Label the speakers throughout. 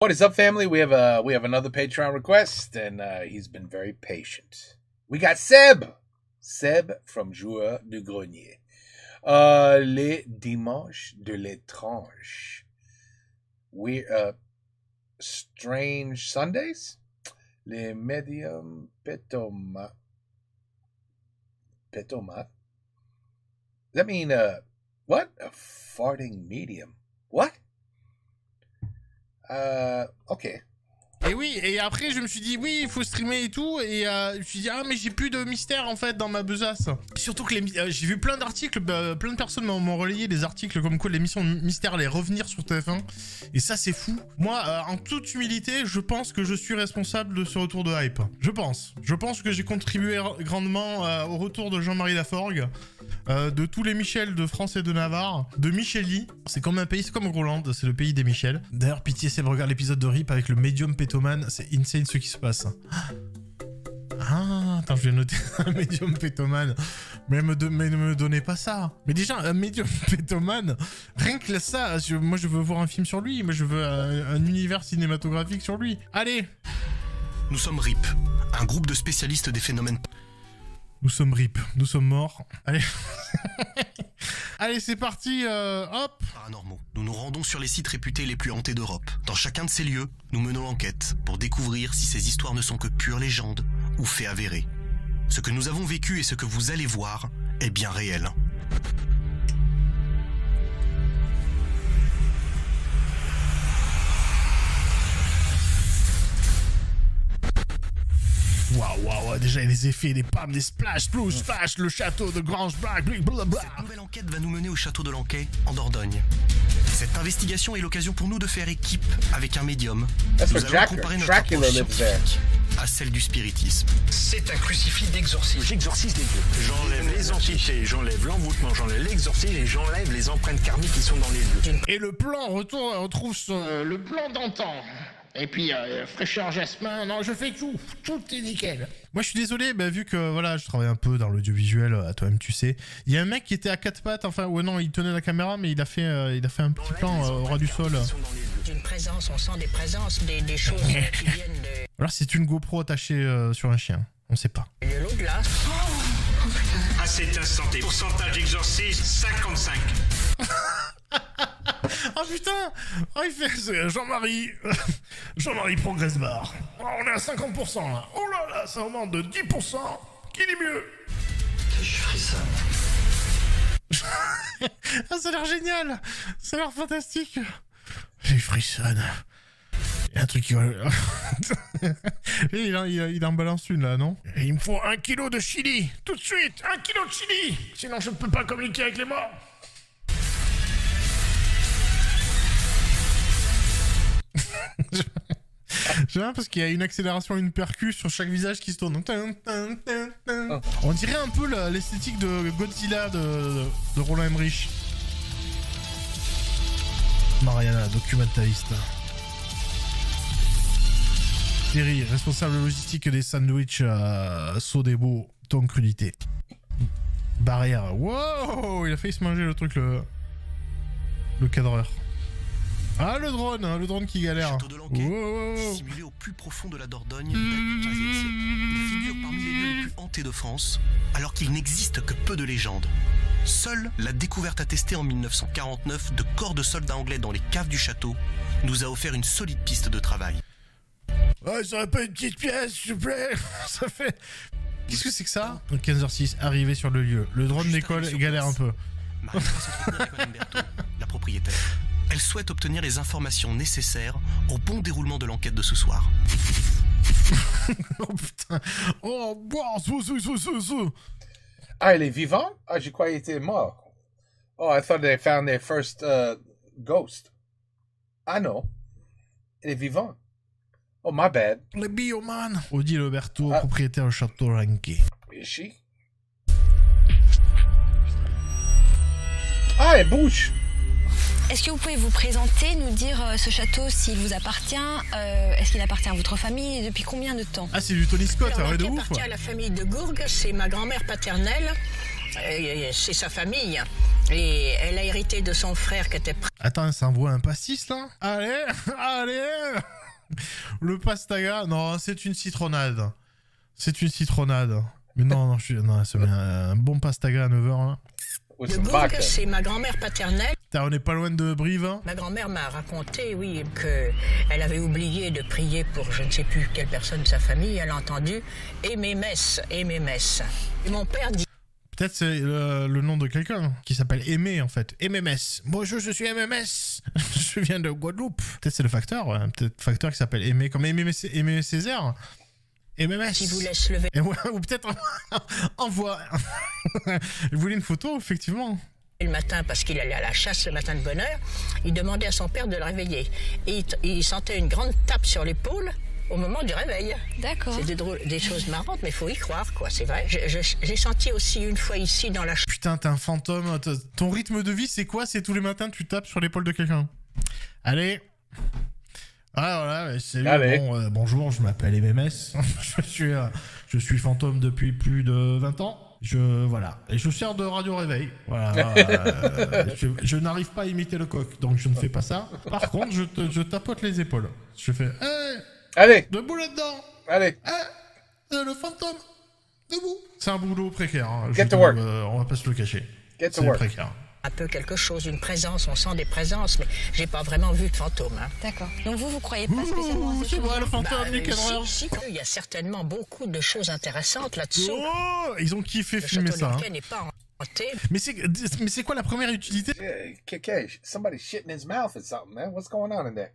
Speaker 1: What is up, family? We have another Patreon request, and he's been very patient. We got Seb from Joueur du Grenier. Les dimanches de l'étrange. Strange Sundays. Les medium petomat. Does that mean what? A farting medium? What? Ok.
Speaker 2: Et oui, et après je me suis dit oui, il faut streamer et tout, et je me suis dit ah mais j'ai plus de mystère en fait dans ma besace. Surtout que j'ai vu plein d'articles, plein de personnes m'ont relayé des articles comme quoi l'émission Mystère allait revenir sur TF1, et ça c'est fou. Moi, en toute humilité, je pense que je suis responsable de ce retour de hype. Je pense que j'ai contribué grandement au retour de Jean-Marie Laforgue, de tous les Michel de France et de Navarre, de Micheli. C'est comme un pays, c'est comme Groland, c'est le pays des Michel. D'ailleurs, pitié, c'est regarde l'épisode de RIP avec le médium pétomane, c'est insane ce qui se passe. Ah, attends, je vais noter un médium pétomane. Mais ne me donnez pas ça. Mais déjà, un médium pétomane, rien que ça, moi je veux voir un film sur lui, moi je veux un univers cinématographique sur lui. Allez.
Speaker 3: Nous sommes RIP, un groupe de spécialistes des phénomènes...
Speaker 2: Nous sommes RIP, nous sommes morts. Allez. Allez, c'est parti, hop.
Speaker 3: Paranormaux. Nous nous rendons sur les sites réputés les plus hantés d'Europe. Dans chacun de ces lieux, nous menons l'enquête pour découvrir si ces histoires ne sont que pures légendes ou faits avérés. Ce que nous avons vécu et ce que vous allez voir est bien réel.
Speaker 2: Waouh, déjà il y a des effets, des pams, des splash, plus, flash, le château de Grange Black, blablabla.
Speaker 3: Cette nouvelle enquête va nous mener au château de Lanquet, en Dordogne. Cette investigation est l'occasion pour nous de faire équipe avec un médium. Nous allons comparer notre approche scientifique à celle du spiritisme.
Speaker 4: C'est un crucifix d'exorcisme. J'exorcise les dieux. J'enlève les entités, j'enlève l'envoûtement, j'enlève l'exorcisme et j'enlève les empreintes karmiques qui sont dans les lieux.
Speaker 2: Et le plan, on retrouve le plan d'antan. Et puis, fraîcheur jasmin, non, je fais tout est nickel. Moi, je suis désolé, vu que, voilà, je travaille un peu dans l'audiovisuel, à toi-même, tu sais. Il y a un mec qui était à quatre pattes, enfin, ouais, non, il tenait la caméra, mais il a fait un petit plan au ras du sol.
Speaker 5: Une présence, on sent des présences, des choses qui viennent de...
Speaker 2: Alors, c'est une GoPro attachée sur un chien, on sait pas.
Speaker 5: De l'au-delà.
Speaker 4: À cet instant, pourcentage d'exorcisme, 55.
Speaker 2: Oh putain! Oh, il fait Jean-Marie progresse bar. Oh, on est à 50% là. Oh là là, ça augmente de 10%. Qui dit mieux?
Speaker 4: Je frissonne.
Speaker 2: Ah, ça a l'air génial. Ça a l'air fantastique. Je frissonne. Il y a un truc qui va... il en balance une là, non? Et il me faut 1 kilo de chili. Tout de suite, 1 kilo de chili. Sinon je ne peux pas communiquer avec les morts. J'aime bien parce qu'il y a une accélération et une percu sur chaque visage qui se tourne. On dirait un peu l'esthétique de Godzilla de Roland Emmerich. Mariana, documentaliste. Thierry, responsable logistique des sandwichs Sodebo, ton crudité. Barrière. Wow, il a failli se manger le truc, le cadreur. Ah, le drone qui galère.
Speaker 3: Le château de Lanquet, simulé au plus profond de la Dordogne, date du 15e siècle. Il figure parmi les lieux les plus hantés de France, alors qu'il n'existe que peu de légendes. Seule la découverte attestée en 1949 de corps de soldats anglais dans les caves du château nous a offert une solide piste de travail.
Speaker 2: Ouais, ça aurait pas une petite pièce, s'il vous plaît. Ça fait... Qu'est-ce que c'est que ça? 15h06, arrivé sur le lieu. Le drone d'école galère un peu.
Speaker 3: Marie va s'entretenir avec Madame Berthaud, la propriétaire. Elle souhaite obtenir les informations nécessaires au bon déroulement de l'enquête de ce soir.
Speaker 2: Oh putain. Oh, boire,
Speaker 1: Ah, il est vivant? Ah, j'ai croyé qu'il était mort. Oh, I thought they found their first ghost. Ah non. Il est vivant. Oh, my bad.
Speaker 2: Le bioman. Odile Roberto, propriétaire du château Lanquet.
Speaker 1: Is she? Ah, elle bouge.
Speaker 6: Est-ce que vous pouvez vous présenter, nous dire ce château, s'il vous appartient, est-ce qu'il appartient à votre famille et depuis combien de temps?
Speaker 2: Ah, c'est du Tony Scott,
Speaker 5: Alors,
Speaker 2: de
Speaker 5: qui
Speaker 2: ouf.
Speaker 5: appartient à la famille de Gourgues, c'est ma grand-mère paternelle, c'est sa famille. Et elle a hérité de son frère qui était
Speaker 2: Attends, ça envoie un pastis là? Allez, allez! Le pastaga, non, c'est une citronnade. C'est une citronnade. Mais non, non, c'est bien. Un bon pastaga à 9h là.
Speaker 1: With
Speaker 5: de
Speaker 1: some
Speaker 5: Bourg,
Speaker 1: vodka.
Speaker 5: c'est ma grand-mère paternelle.
Speaker 2: Putain, on n'est pas loin de Brive. Hein.
Speaker 5: Ma grand-mère m'a raconté, oui, qu'elle avait oublié de prier pour je ne sais plus quelle personne de sa famille. Elle a entendu « et mes messes, et mes messes ». Et mon père dit...
Speaker 2: Peut-être c'est le nom de quelqu'un qui s'appelle Aimé en fait. MMS. Bonjour, je suis MMS. Je viens de Guadeloupe. Peut-être c'est le facteur. Ouais. Peut-être facteur qui s'appelle Aimé, comme Aimé Césaire. MMS.
Speaker 5: Qui vous laisse lever.
Speaker 2: Et ouais, ou peut-être envoie. Il voulait une photo, effectivement.
Speaker 5: Le matin, parce qu'il allait à la chasse le matin de bonne heure, il demandait à son père de le réveiller. Et il sentait une grande tape sur l'épaule au moment du réveil.
Speaker 6: D'accord.
Speaker 5: C'est des choses marrantes, mais il faut y croire, quoi, c'est vrai. J'ai senti aussi une fois ici dans la
Speaker 2: Putain, t'es un fantôme. Ton rythme de vie, c'est quoi? C'est tous les matins, tu tapes sur l'épaule de quelqu'un. Allez. Ah voilà, salut,
Speaker 1: Allez.
Speaker 2: bon, bonjour, je m'appelle MMS. je suis fantôme depuis plus de 20 ans. Voilà. Et je sers de radio réveil. Voilà. Je n'arrive pas à imiter le coq, donc je ne fais pas ça. Par contre, je tapote les épaules. Je fais,
Speaker 1: Allez,
Speaker 2: debout là-dedans.
Speaker 1: allez.
Speaker 2: Le fantôme. Debout. C'est un boulot précaire. Hein.
Speaker 1: Get to work.
Speaker 2: On va pas se le cacher.
Speaker 1: Get to
Speaker 2: C'est
Speaker 1: work.
Speaker 2: précaire.
Speaker 5: un peu quelque chose, une présence, on sent des présences, mais j'ai pas vraiment vu de fantôme. Hein.
Speaker 6: D'accord. Donc vous croyez pas spécialement à ces
Speaker 2: C'est moi le
Speaker 6: choses
Speaker 2: fantôme du cadreur.
Speaker 5: Il y a certainement beaucoup de choses intéressantes là-dessous.
Speaker 2: Oh, ils ont kiffé
Speaker 5: Le
Speaker 2: filmer
Speaker 5: château
Speaker 2: ça.
Speaker 5: de
Speaker 2: Hein.
Speaker 5: n'est pas hanté.
Speaker 2: Mais c'est quoi la première utilité?
Speaker 1: KK, somebody shitting his mouth or something, man. What's going on in there?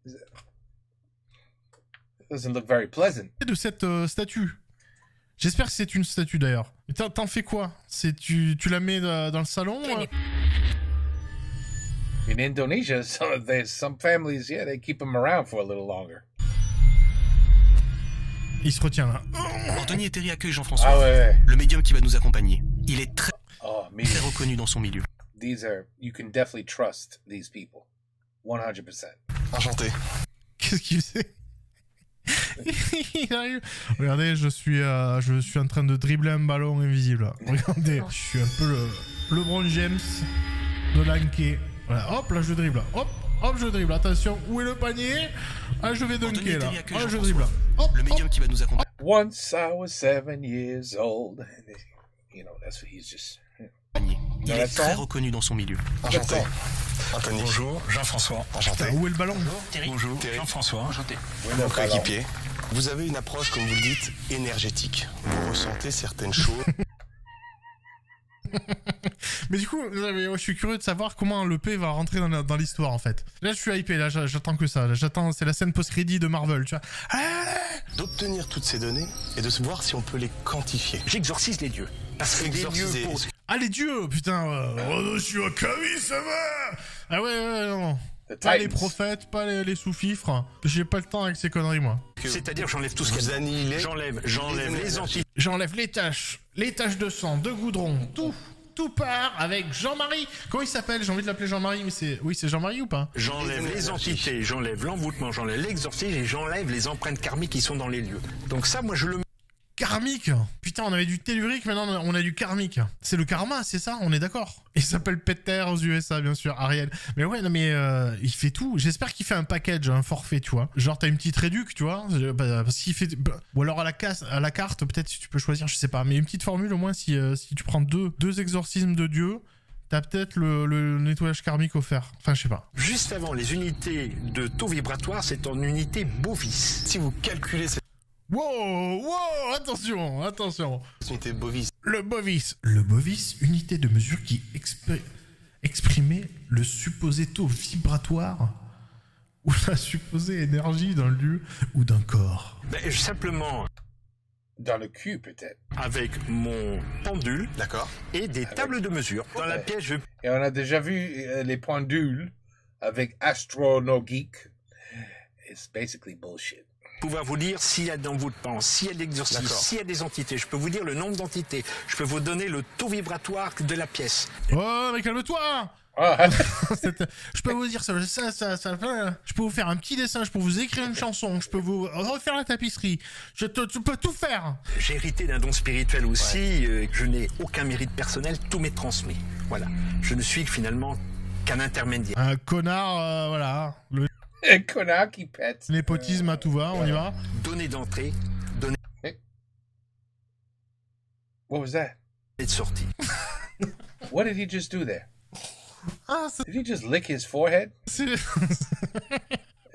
Speaker 1: It doesn't look very pleasant.
Speaker 2: De cette statue. J'espère que c'est une statue d'ailleurs. Mais t'en fais quoi? Tu la mets dans le salon?
Speaker 1: In Indonesia, there's some families, yeah, they keep them around for a little longer.
Speaker 2: Il se retient là.
Speaker 3: Anthony et Terry accueillent Jean-François,
Speaker 1: Ah ouais.
Speaker 3: le médium qui va nous accompagner. Il est très
Speaker 1: Oh, me.
Speaker 3: reconnu dans son milieu.
Speaker 1: You can definitely trust these people. 100%.
Speaker 3: Enchanté.
Speaker 2: Qu'est-ce qu'il fait? Il arrive. Regardez, je suis en train de dribbler un ballon invisible. Regardez, je suis un peu le LeBron James de l'Anké. Voilà, hop, là je dribble. Hop, je dribble. Attention, où est le panier? Ah, je vais
Speaker 3: Anthony
Speaker 2: dunker
Speaker 3: et
Speaker 2: là.
Speaker 3: Terry accueillent
Speaker 2: Ah, je
Speaker 3: Jean-François,
Speaker 2: dribble. Hop,
Speaker 3: le médium qui va nous accompagner.
Speaker 1: Once I was 7 years old. And, you know, that's what he's just...
Speaker 3: Il est
Speaker 1: Vincent.
Speaker 3: très reconnu dans son milieu.
Speaker 4: Enchanté. Anthony. Bonjour, Jean-François. Enchanté.
Speaker 2: où est le ballon?
Speaker 4: Bonjour, Jean-François. Enchanté.
Speaker 1: Mon
Speaker 7: Coéquipier, vous avez une approche, comme vous le dites, énergétique. Vous ressentez certaines choses.
Speaker 2: Mais du coup, je suis curieux de savoir comment le P va rentrer dans l'histoire en fait. Là, je suis hypé, là, j'attends que ça. Là, c'est la scène post-crédit de Marvel, tu vois.
Speaker 7: D'obtenir toutes ces données et de voir si on peut les quantifier.
Speaker 4: J'exorcise les dieux. Parce que des dieux
Speaker 7: Exorciser.
Speaker 4: pour...
Speaker 2: Ah, les dieux, putain. Oh, je suis à Camille, ça va. Ah ouais, non.
Speaker 1: The
Speaker 2: Pas les
Speaker 1: Titans.
Speaker 2: prophètes, pas les sous-fifres. J'ai pas le temps avec ces conneries, moi.
Speaker 4: C'est-à-dire j'enlève tout ce
Speaker 7: Vous
Speaker 4: qu'il y a.
Speaker 7: annihilez.
Speaker 4: J'enlève les entités.
Speaker 2: J'enlève les taches de sang, de goudron, tout part avec Jean-Marie. Comment il s'appelle? J'ai envie de l'appeler Jean-Marie, mais c'est Jean-Marie ou pas?
Speaker 4: J'enlève les entités, j'enlève l'envoûtement, j'enlève l'exorcisme et j'enlève les empreintes karmiques qui sont dans les lieux. Donc ça, moi je le...
Speaker 2: Karmique. Putain, on avait du tellurique, maintenant on a du karmique. C'est le karma, c'est ça, on est d'accord. Il s'appelle Peter aux USA, bien sûr, Ariel. Mais ouais, non mais il fait tout. J'espère qu'il fait un package, un forfait, tu vois. Genre t'as une petite réduc, tu vois. Parce qu'il fait... Ou alors à la carte, peut-être si tu peux choisir, je sais pas. Mais une petite formule au moins si tu prends deux exorcismes de Dieu, t'as peut-être le nettoyage karmique offert. Enfin, je sais pas.
Speaker 4: Juste avant, les unités de taux vibratoire, c'est en unité bovis.
Speaker 7: Si vous calculez cette
Speaker 2: Wow, attention.
Speaker 7: unité bovis,
Speaker 2: Le bovis, unité de mesure qui exprimait le supposé taux vibratoire ou la supposée énergie d'un lieu ou d'un corps.
Speaker 4: Ben, simplement
Speaker 1: Dans le cul, peut-être.
Speaker 4: avec mon pendule
Speaker 7: d'accord?
Speaker 4: et des tables de mesure. Dans la pièce, je
Speaker 1: Et on a déjà vu les pendules avec Astronogeek. It's basically bullshit.
Speaker 4: pouvoir vous dire s'il y a d'envoûtement, s'il y a d'exorcisme,
Speaker 7: D'accord.
Speaker 4: s'il y a des entités. Je peux vous dire le nombre d'entités. Je peux vous donner le taux vibratoire de la pièce.
Speaker 2: Oh, mais calme-toi.
Speaker 1: Ah,
Speaker 2: Je peux vous dire ça, je peux vous faire un petit dessin, je peux vous écrire une chanson, je peux vous refaire la tapisserie, je peux tout faire.
Speaker 4: J'ai hérité d'un don spirituel aussi. Je n'ai aucun mérite personnel, tout m'est transmis. Voilà. Je ne suis finalement qu'un intermédiaire.
Speaker 2: Un connard, voilà. Le
Speaker 1: un connard qui pète.
Speaker 2: népotisme à tout va, on y va.
Speaker 4: Donner d'entrée,
Speaker 1: What was that?
Speaker 4: de sortie.
Speaker 1: What did he just do there?
Speaker 2: Ah,
Speaker 1: Did he just lick his forehead
Speaker 2: c'est...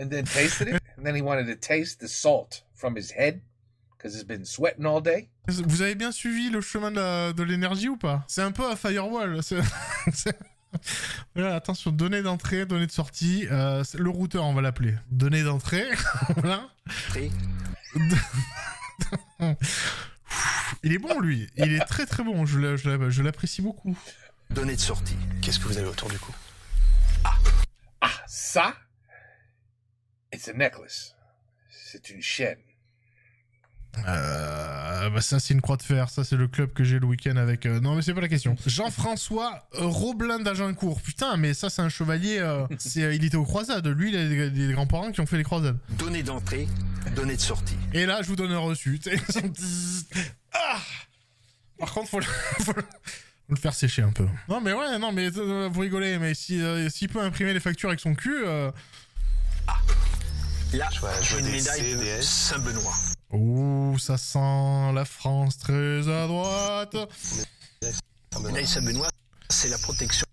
Speaker 1: and then tasted it? And then he wanted to taste the salt from his head because he's been sweating all day?
Speaker 2: Vous avez bien suivi le chemin de l'énergie ou pas? C'est un peu un firewall. Voilà, attention, données d'entrée, données de sortie. Le routeur, on va l'appeler. Données d'entrée. Voilà.
Speaker 4: Et
Speaker 2: Il est bon, lui. Il est très très bon. Je l'apprécie beaucoup.
Speaker 4: donner de sortie.
Speaker 7: Qu'est-ce que vous avez autour du cou?
Speaker 1: Ah, ça? It's a necklace. C'est une chaîne.
Speaker 2: Bah ça c'est une croix de fer, ça c'est le club que j'ai le week-end avec... Non mais c'est pas la question. Jean-François Robelin d'Agincourt. Putain mais ça c'est un chevalier, il était aux croisades. Lui il a des grands-parents qui ont fait les croisades.
Speaker 4: Donner d'entrée, donner de sortie.
Speaker 2: Et là je vous donne un reçu. Ah par contre faut le faire sécher un peu. Non mais ouais, non mais vous rigolez, mais s'il peut imprimer les factures avec son cul...
Speaker 4: Là,
Speaker 7: Je vois
Speaker 4: j'ai une
Speaker 7: des
Speaker 4: médaille
Speaker 7: C,
Speaker 4: de
Speaker 7: des S.
Speaker 4: Saint-Benoît.
Speaker 2: Oh, ça sent la France très à droite.
Speaker 4: Médaille Saint-Benoît, c'est la protection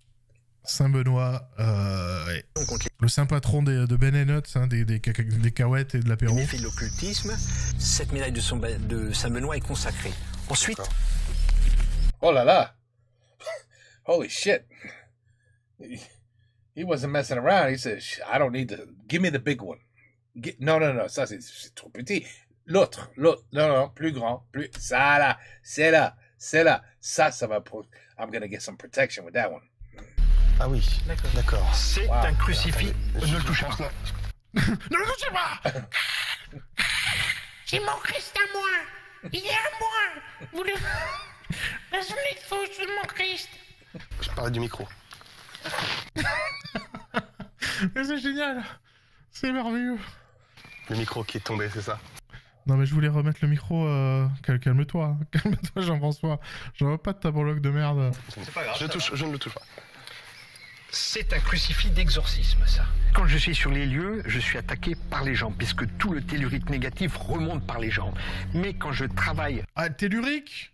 Speaker 2: Saint-Benoît, ouais.
Speaker 4: contre
Speaker 2: Le saint patron de Ben & Nuts, hein, des cacahuètes et de
Speaker 4: les
Speaker 2: l'apéro.
Speaker 4: méfaits de l'occultisme. Cette médaille de Saint-Benoît est consacrée. Ensuite,
Speaker 1: Oh là là. Holy shit. He wasn't messing around. He said, I don't need to... Give me the big one. Non, ça c'est trop petit. L'autre. Non, plus grand. Ça là. C'est là. Ça va... I'm gonna get some protection with that one.
Speaker 7: Ah oui, d'accord.
Speaker 4: c'est un crucifix.
Speaker 7: Ne le touchez pas.
Speaker 2: Ne le touchez pas.
Speaker 8: C'est mon Christ à moi. Il est à moi. Vous le... La solide fausse de mon Christ.
Speaker 7: Je parlais du micro.
Speaker 2: Mais c'est génial. C'est merveilleux.
Speaker 7: Le micro qui est tombé, c'est ça?
Speaker 2: Non mais je voulais remettre le micro. Calme-toi. Calme-toi Jean-François. J'en veux pas de ta breloque de merde.
Speaker 7: C'est pas grave. Je ne le touche pas.
Speaker 4: C'est un crucifix d'exorcisme, ça. Quand je suis sur les lieux, je suis attaqué par les jambes, puisque tout le tellurique négatif remonte par les jambes. Mais quand je travaille...
Speaker 2: Ah, tellurique.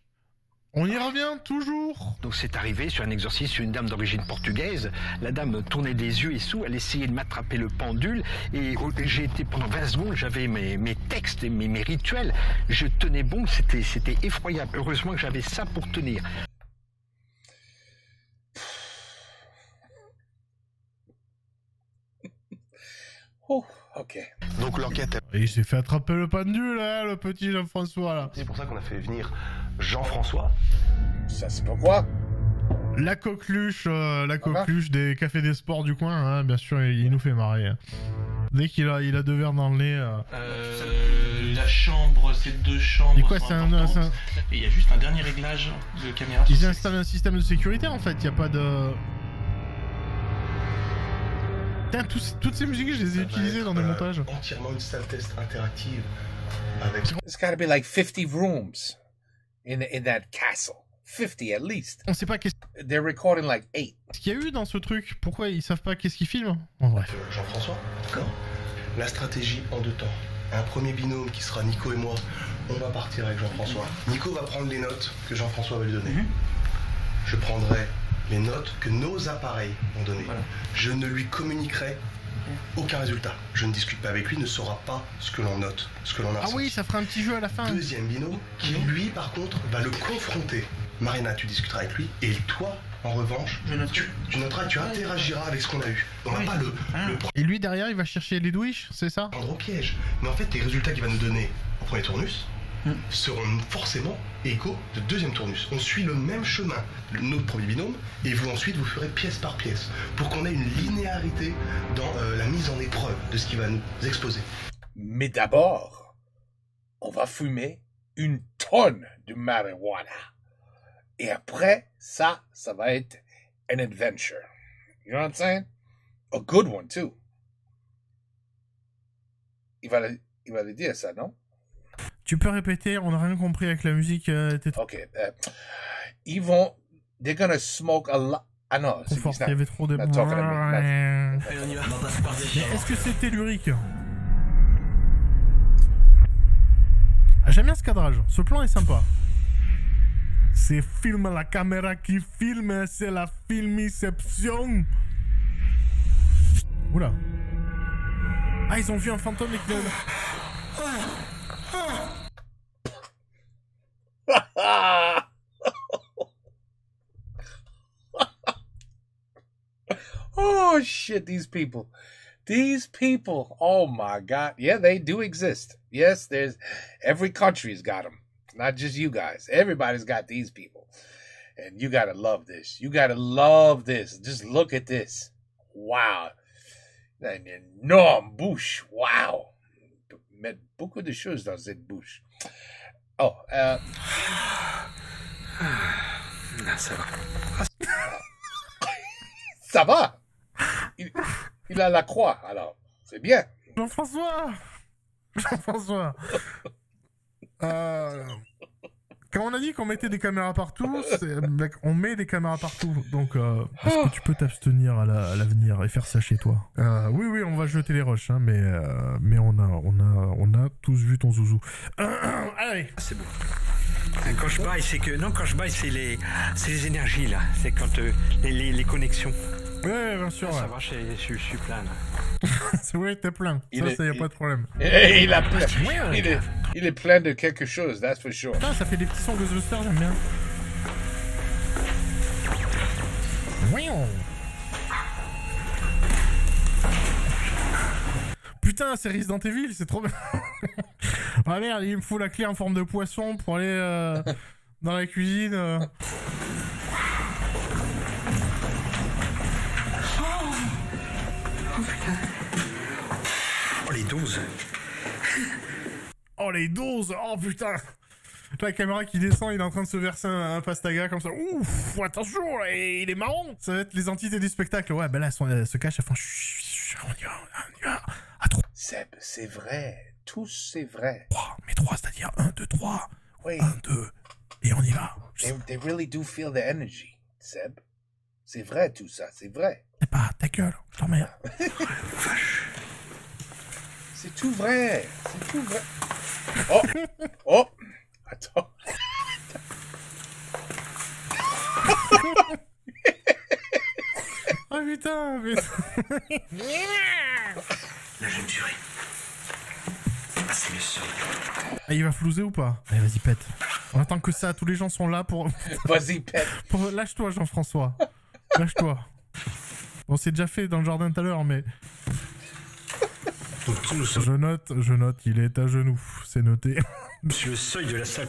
Speaker 2: On y revient toujours.
Speaker 4: Donc c'est arrivé sur un exorcisme sur une dame d'origine portugaise. La dame tournait des yeux et sous, elle essayait de m'attraper le pendule. Et j'ai été pendant 20 secondes, j'avais mes textes et mes rituels. Je tenais bon, c'était effroyable. Heureusement que j'avais ça pour tenir.
Speaker 1: Oh, ok.
Speaker 7: Donc l'enquête,
Speaker 2: Et il s'est fait attraper le pendule, là, le petit Jean-François, là.
Speaker 7: c'est pour ça qu'on a fait venir Jean-François.
Speaker 1: Ça c'est pourquoi?
Speaker 2: La coqueluche des cafés des sports du coin, hein, bien sûr, il nous fait marrer. Hein. Dès qu'il a 2 verres dans le nez...
Speaker 9: La chambre, ces 2 chambres
Speaker 2: Et quoi,
Speaker 9: sont
Speaker 2: c'est
Speaker 9: importantes. Et il y a juste un dernier réglage de caméra.
Speaker 2: Ils installent un système de sécurité, en fait, il n'y a pas de... Putain, toutes ces musiques, je les ai utilisées dans des montages.
Speaker 7: Entièrement une salle test interactive avec...
Speaker 1: There's gotta be like 50 rooms in that castle. 50 at least.
Speaker 2: On sait pas qu'est-ce
Speaker 1: They're recording like 8.
Speaker 2: qu'il y a eu dans ce truc. Pourquoi ils savent pas qu'est-ce qu'ils filment? En bref.
Speaker 7: Jean-François, d'accord. La stratégie en 2 temps. Un premier binôme qui sera Nico et moi. On va partir avec Jean-François. Nico va prendre les notes que Jean-François va lui donner. Je prendrai les notes que nos appareils ont données.
Speaker 9: Voilà.
Speaker 7: Je ne lui communiquerai aucun résultat. Je ne discute pas avec lui, ne saura pas ce que l'on note, ce que l'on a
Speaker 2: Ah
Speaker 7: ressenti.
Speaker 2: oui, ça fera un petit jeu à la fin.
Speaker 7: Deuxième binôme qui, lui, par contre, va le confronter. Marina, tu discuteras avec lui, et toi, en revanche, tu noteras, tu interagiras avec ce qu'on a eu. On va pas le
Speaker 2: Et lui, derrière, il va chercher les douiches, c'est ça?
Speaker 7: prendre au piège. Mais en fait, les résultats qu'il va nous donner au premier tournus seront forcément égaux de deuxième tournus. On suit le même chemin, notre premier binôme, et vous ensuite, vous ferez pièce par pièce, pour qu'on ait une linéarité dans la mise en épreuve de ce qui va nous exposer.
Speaker 1: Mais d'abord, on va fumer une tonne de marijuana. Et après, ça va être an adventure. You know what I'm saying? A good one, too. Il va le dire, ça, non?
Speaker 2: Tu peux répéter, on n'a rien compris avec la musique.
Speaker 1: Ok. They're gonna smoke a lot. Ah non,
Speaker 2: trop fort, il y avait trop de...
Speaker 1: Allez,
Speaker 3: on y va.
Speaker 2: Mais est-ce que c'est tellurique? J'aime bien ce cadrage, ce plan est sympa. C'est film la caméra qui filme, c'est la filmiception. Oula. Ah, ils ont vu un fantôme et qu'ils...
Speaker 1: Oh shit, these people. Oh my god. Yeah, they do exist. Yes, every country's got them. Not just you guys. Everybody's got these people. And you gotta love this. Just look at this. Wow. Une énorme bouche. Wow. Mettre beaucoup de choses dans cette bouche. Oh,
Speaker 4: ça va.
Speaker 1: Ça va. Il a la croix, alors. C'est bien.
Speaker 2: Jean-François. Quand on a dit qu'on mettait des caméras partout, on met des caméras partout. Donc, est-ce que tu peux t'abstenir à l'avenir et faire ça chez toi? Oui, on va jeter les roches, hein, mais on a tous vu ton zouzou. Allez.
Speaker 4: C'est bon. Quand je baille, c'est les énergies, là. C'est quand les connexions.
Speaker 2: Ouais, bien sûr.
Speaker 4: Ça va, je suis plein, là.
Speaker 2: Oui, t'es plein. Ça, y a pas de problème.
Speaker 1: Il est plein de quelque chose, that's for sure.
Speaker 2: Putain, ça fait des petits sons Ghostbusters, j'aime bien. Putain, c'est Resident Evil, c'est trop bien. Ah merde, il me faut la clé en forme de poisson pour aller dans la cuisine.
Speaker 4: Oh, les 12.
Speaker 2: Oh, les 12. Oh, putain. La caméra qui descend, il est en train de se verser un pastaga comme ça. Ouf, attention, il est marrant. Ça va être les entités du spectacle. Ouais, ben là, elles se cachent, elles font... On y va. À 3.
Speaker 1: Seb, c'est vrai. Tous, c'est vrai.
Speaker 2: 3, mais 3, c'est-à-dire 1, 2, 3.
Speaker 1: Oui.
Speaker 2: 1, 2, et on y va.
Speaker 1: They really do feel the energy, Seb. C'est vrai, tout ça, c'est vrai.
Speaker 2: C'est pas ta gueule, je t'emmerde.
Speaker 1: C'est tout vrai. Oh. Attends.
Speaker 2: Oh putain, mais...
Speaker 4: Là, je me tuerai. Ah, c'est le seul.
Speaker 2: Ah, il va flouser ou pas? Allez, vas-y, pète. On attend que ça, tous les gens sont là pour...
Speaker 1: Vas-y, pète.
Speaker 2: Lâche-toi, Jean-François. Lâche-toi. Bon, c'est déjà fait dans le jardin tout à l'heure, mais... Je note, il est à genoux. C'est noté.
Speaker 4: Sur le seuil de la salle...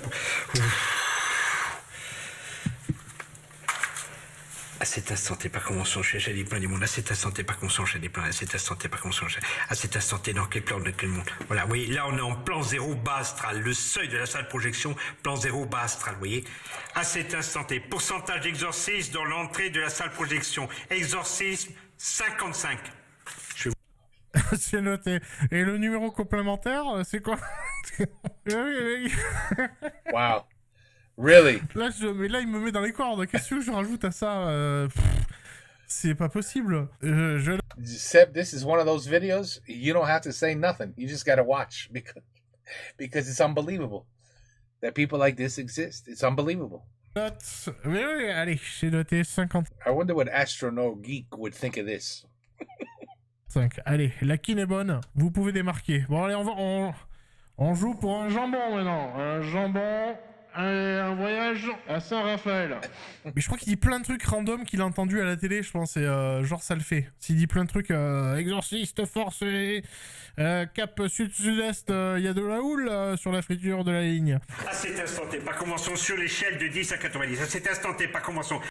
Speaker 4: À cet instant, t'es pas comment son j'ai des plans du monde. À cet instant, t'es pas comment son j'ai des plans. À cet instant, t'es pas comment son à cet instant, t'es dans quel plan de quel monde. Voilà, oui, là, on est en plan 0 bas astral. Le seuil de la salle de projection, plan 0 bas astral, vous voyez. À cet instant, t'es pourcentage d'exorcisme dans l'entrée de la salle de projection. Exorcisme 55.
Speaker 2: C'est noté. Et le numéro complémentaire, c'est quoi?
Speaker 1: Wow. Really?
Speaker 2: Mais là, il me met dans les cordes. Qu'est-ce que je rajoute à ça? C'est pas possible.
Speaker 1: Seb, this is one of those videos. You don't have to say nothing. You just gotta watch because it's unbelievable that people like this exist. It's unbelievable.
Speaker 2: Oui, allez, j'ai noté 50.
Speaker 1: I wonder what Astronaut Geek would think of this.
Speaker 2: 5. Allez, la kin est bonne. Vous pouvez démarquer. Bon, allez, on joue pour un jambon maintenant. Un jambon. Un voyage à Saint-Raphaël. Mais je crois qu'il dit plein de trucs random qu'il a entendu à la télé, je pense, et genre ça le fait. S'il dit plein de trucs, exorciste, force, cap sud-sud-est, il y a de la houle sur la friture de la ligne.
Speaker 4: À cet instant, t'es pas commençons sur l'échelle de 10 à 90. À cet instant, t'es pas commençons.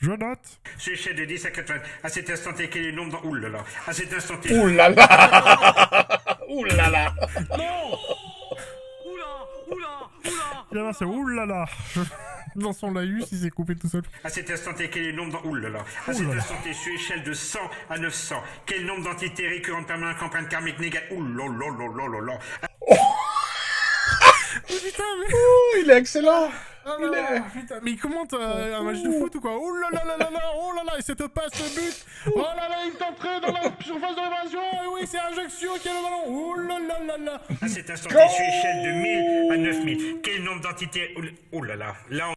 Speaker 2: Je note.
Speaker 4: Sur l'échelle de 10 à 80. À cet instant, t'es quel est le nombre dans... Ouh là là. À cet instant, t'es...
Speaker 1: Ouh là là. Ouh là là.
Speaker 4: Non.
Speaker 2: C'est oulala. Dans son laïus, il s'est coupé tout seul.
Speaker 10: À cet instant T, quel est le nombre d'entités... Oulala. À cet instant T, sur échelle de 100 à 900, quel nombre d'entités récurrentes permanentes campagne karmique négative... Oulala.
Speaker 2: Putain, mais...
Speaker 1: Oh, il est excellent.
Speaker 2: Putain, mais il commente un match de foot ou quoi? Oh là là là là là, oh là là, et cette passe, ce but. Oh là là, il est entré dans la surface de l'évasion. Et oui, c'est Ajaccio qui a le ballon. Oh là là là là.
Speaker 10: À cet instant T, sur échelle de 1000 à 9000, quel nombre d'entités... Oh là là, là...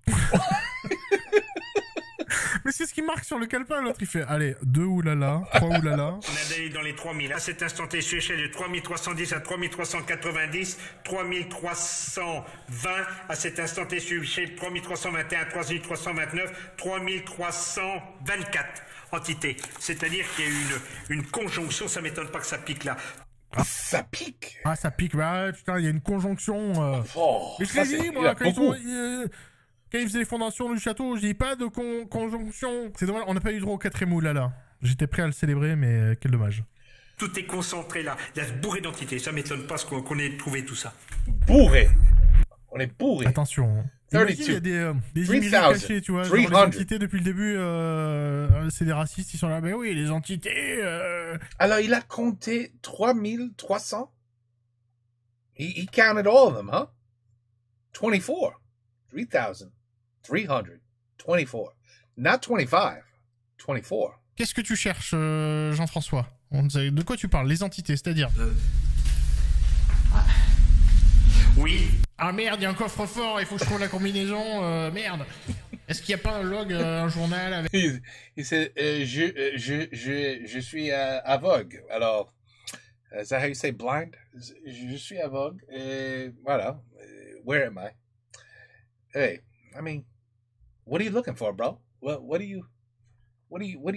Speaker 2: Mais c'est ce qui marque sur le calepin, l'autre il fait, allez, 2 oulala, 3 oulala.
Speaker 10: On a d'aller dans les 3000. À cet instant T, sur échelle de 3310 à 3390, 3320. À cet instant T, sur échelle 3321 à 3329, 3324 entités. C'est-à-dire qu'il y a eu une conjonction, ça m'étonne pas que ça pique là.
Speaker 1: Ah, ça pique.
Speaker 2: Ah, ça pique, bah putain, il y a une conjonction.
Speaker 1: Oh,
Speaker 2: Mais je l'ai dit, moi, quand ils faisaient les fondations du château, je dis pas de conjonction. C'est dommage, on n'a pas eu droit au 4e oulala. J'étais prêt à le célébrer, mais quel dommage.
Speaker 10: Tout est concentré là. Il y a bourré d'entités. Ça m'étonne pas qu'on ait trouvé tout ça.
Speaker 1: Bourré. On est bourré.
Speaker 2: Attention. Imagine, il y a des immigrés cachés, tu vois. Genre les entités depuis le début, c'est des racistes, ils sont là. Mais oui, les entités.
Speaker 1: Alors, il a compté 3300. He counted all of them, huh? 24. 3,324. Not 25. 24.
Speaker 2: Qu'est-ce que tu cherches, Jean-François? De quoi tu parles? Les entités, c'est-à-dire
Speaker 10: Oui.
Speaker 2: Ah merde, il y a un coffre-fort, il faut que je trouve la combinaison. Merde. Est-ce qu'il n'y a pas un log, un journal avec...
Speaker 1: Il sait, je suis aveugle. Alors, is that how you say blind? Je suis aveugle. Voilà. Where am I? Hey, I mean, what are you looking for, bro? What are you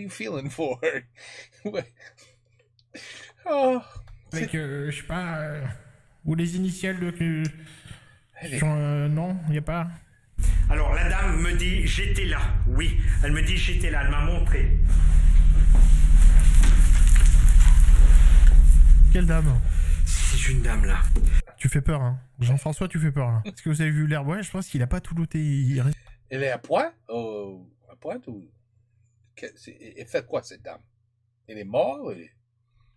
Speaker 1: feeling for? Oh,
Speaker 2: avec, je sais pas, ou les initiales de... non, il n'y a pas...
Speaker 10: Alors, la dame me dit, j'étais là. Oui, elle me dit, j'étais là, elle m'a montré.
Speaker 2: Quelle dame?
Speaker 10: C'est une dame, là.
Speaker 2: Tu fais peur, hein. Jean-François, tu fais peur, là. Est-ce que vous avez vu l'herbe? Ouais, je pense qu'il a pas tout looté.
Speaker 1: Elle est à Pointe? À Pointe ou... Elle fait quoi, cette dame? Elle est morte?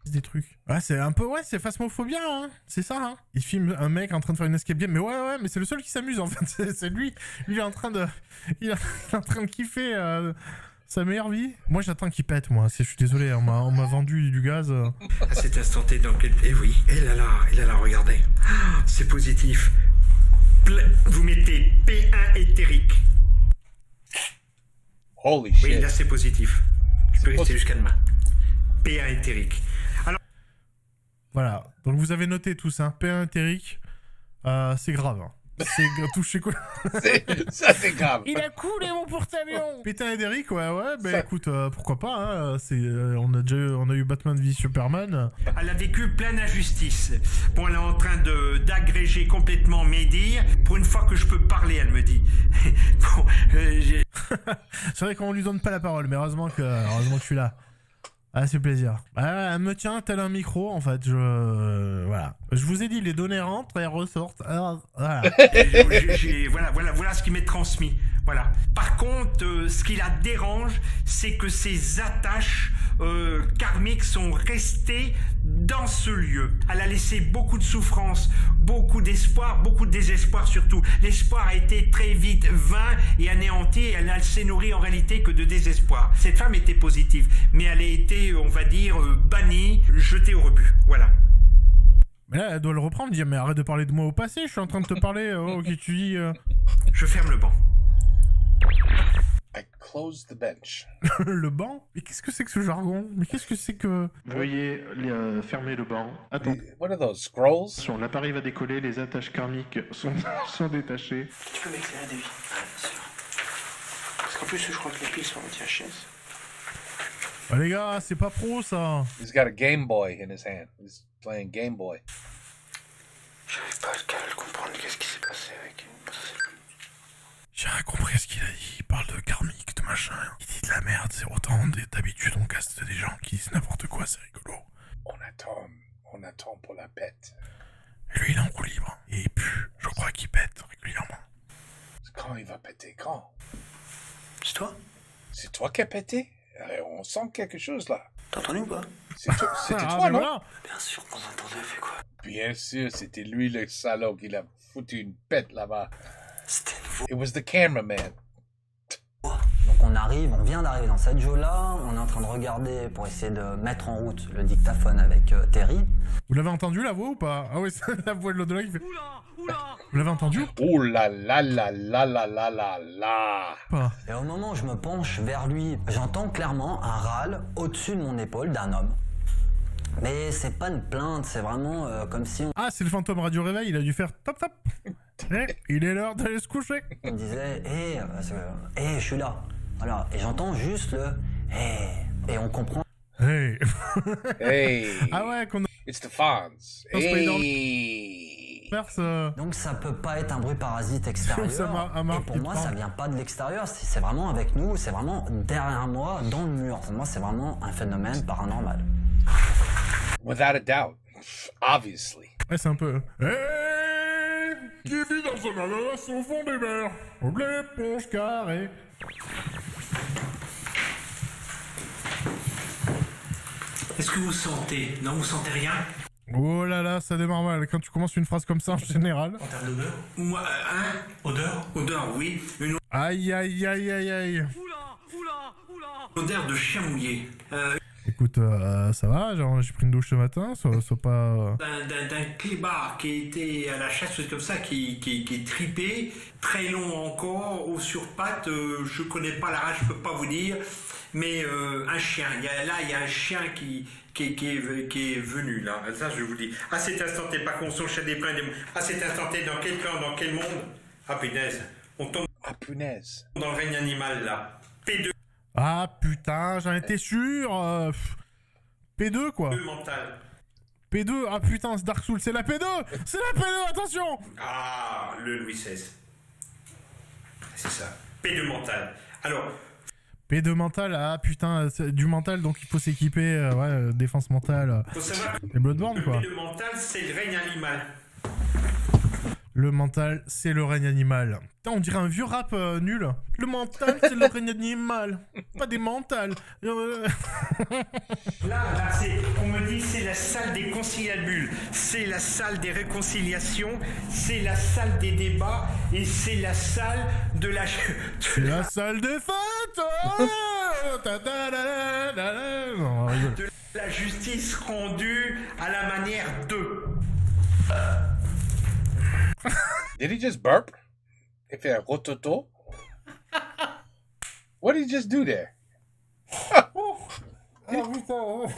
Speaker 2: Des trucs. Ouais, c'est un peu... Ouais, c'est phasmophobia, hein. C'est ça, hein. Il filme un mec en train de faire une escape game. Mais ouais, mais c'est le seul qui s'amuse, en fait. C'est lui. Lui, il est en train de... Il est en train de kiffer... sa meilleure vie. Moi, j'attends qu'il pète, moi. Je suis désolé, on m'a vendu du gaz.
Speaker 10: À cet instant T, dans quel... Eh oui, et là, regardez. C'est positif. Vous mettez P1 éthérique.
Speaker 1: Holy shit.
Speaker 10: Oui, là, c'est positif. Je peux rester jusqu'à demain. P1 éthérique. Alors...
Speaker 2: Voilà. Donc, vous avez noté tous, hein. P1 éthérique, c'est grave, hein. C'est touché quoi.
Speaker 1: Ça c'est grave.
Speaker 2: Il a coulé mon porte-avions. Pétain et Derrick, ouais, bah écoute, pourquoi pas, hein, on a eu Batman v Superman.
Speaker 10: Elle a vécu plein d'injustices. Bon, elle est en train d'agréger complètement mes dires. Pour une fois que je peux parler, elle me dit. Bon,
Speaker 2: c'est vrai qu'on lui donne pas la parole, mais heureusement que je suis là. Ah, c'est plaisir. Ah, elle me tient tel un micro, en fait. Voilà. Je vous ai dit, les données rentrent et elles ressortent. Alors, voilà.
Speaker 10: Voilà ce qui m'est transmis. Voilà. Par contre, ce qui la dérange, c'est que ces attaches karmiques sont restées dans ce lieu. Elle a laissé beaucoup de souffrance, beaucoup d'espoir, beaucoup de désespoir surtout. L'espoir a été très vite vain et anéanti et elle s'est nourrie en réalité que de désespoir. Cette femme était positive, mais elle a été, on va dire, bannie, jetée au rebut. Voilà.
Speaker 2: Mais là, elle doit le reprendre, dire mais arrête de parler de moi au passé, je suis en train de te parler, ok, tu dis...
Speaker 10: Je ferme le banc.
Speaker 1: I close the bench.
Speaker 2: Le banc? Mais qu'est-ce que c'est que ce jargon? Mais qu'est-ce que c'est que...
Speaker 11: Veuillez fermer le banc. Attends.
Speaker 1: What are those, scrolls?
Speaker 11: L'appareil va décoller, les attaches karmiques sont détachées.
Speaker 9: Tu peux m'éclairer, David? Ah, bien sûr. Parce qu'en plus, je crois que les piles sont anti-HS.
Speaker 2: Ah les gars, c'est pas pro ça.
Speaker 1: He's got a Game Boy in his hand. He's playing Game Boy.
Speaker 9: J'arrive pas à le comprendre. Qu'est-ce qui s'est passé avec...
Speaker 2: J'ai rien compris à ce qu'il a dit. Il parle de karmique, de machin. Il dit de la merde, c'est autant. D'habitude, on casse des gens qui disent n'importe quoi, c'est rigolo.
Speaker 1: On attend pour la pète.
Speaker 2: Et lui, il est en roue libre. Et il pue. Je crois qu'il pète régulièrement.
Speaker 1: Quand il va péter? Quand?
Speaker 9: C'est toi?
Speaker 1: C'est toi qui as pété? On sent quelque chose là.
Speaker 9: T'as entendu ou pas?
Speaker 1: C'était toi, non?
Speaker 2: Voilà.
Speaker 9: Bien sûr qu'on entendait, fait quoi?
Speaker 1: Bien sûr, c'était lui le salaud qui l'a foutu une pète là-bas.
Speaker 9: C'était une voix.
Speaker 1: It was the cameraman.
Speaker 12: Donc on vient d'arriver dans cette jo-là, on est en train de regarder pour essayer de mettre en route le dictaphone avec Terry.
Speaker 2: Vous l'avez entendu la voix ou pas? Ah oui, c'est la voix de l'au-delà qui fait... Vous l'avez entendu?
Speaker 1: Oh là là là là là là là là.
Speaker 2: Pas.
Speaker 12: Et au moment où je me penche vers lui, j'entends clairement un râle au-dessus de mon épaule d'un homme. Mais c'est pas une plainte, c'est vraiment comme si on...
Speaker 2: Ah, c'est le fantôme radio réveil, il a dû faire top top. Il est l'heure d'aller se coucher.
Speaker 12: On me disait je suis là. Voilà, et j'entends juste le et on comprend.
Speaker 2: Hey.
Speaker 1: Hey.
Speaker 2: Ah ouais, qu'on a...
Speaker 1: It's the Fonz.
Speaker 2: Non, c'est pas
Speaker 1: Hey.
Speaker 12: Donc ça peut pas être un bruit parasite extérieur. Et pour moi, ça vient pas de l'extérieur, c'est vraiment avec nous, c'est vraiment derrière moi, dans le mur. Pour moi, c'est vraiment un phénomène paranormal.
Speaker 1: Without a doubt. Obviously.
Speaker 2: Ouais, c'est un peu... Hey, qui vit dans un ananas au fond des mers? L'éponge carrée.
Speaker 10: Est-ce que vous sentez? Non, vous sentez rien?
Speaker 2: Oh là là, ça démarre mal. Quand tu commences une phrase comme ça en général.
Speaker 10: En termes d'odeur? Moi, hein? Odeur? Odeur, oui. Une
Speaker 2: Aïe aïe aïe aïe aïe.
Speaker 10: odeur de chien mouillé.
Speaker 2: Écoute, ça va, genre j'ai pris une douche ce matin, soit pas...
Speaker 10: D'un clébard qui était à la chasse, comme ça, qui est tripé, très long encore, haut sur pattes, je connais pas la race, je peux pas vous dire, mais un chien, il y a un chien qui est venu là, ça je vous dis. À cet instant, t'es pas conscient, je des plein des mots. À cet instant, t'es dans quel camp, dans quel monde? Ah punaise, on tombe dans le règne animal là. P2.
Speaker 2: Ah putain, j'en étais sûr. P2 quoi.
Speaker 10: P2 mental.
Speaker 2: P2, ah putain, c'est Dark Souls, c'est la P2. C'est la P2, attention.
Speaker 10: Ah, le Louis XVI. C'est ça. P2 mental. Alors...
Speaker 2: P2 mental, ah putain, c'est du mental, donc il faut s'équiper, défense mentale.
Speaker 10: Faut savoir que
Speaker 2: les Bloodborne quoi.
Speaker 10: Le mental, c'est le règne animal.
Speaker 2: Le mental, c'est le règne animal. Putain, on dirait un vieux rap nul. Le mental, c'est le règne animal. Pas des mentales.
Speaker 10: Là, on me dit c'est la salle des conciliabules, c'est la salle des réconciliations, c'est la salle des débats et c'est la salle de la...
Speaker 2: C'est la salle des fêtes.
Speaker 10: De la justice rendue à la manière de...
Speaker 1: Did he just burp? If a rototo? What did he just do there?
Speaker 2: Oh putain.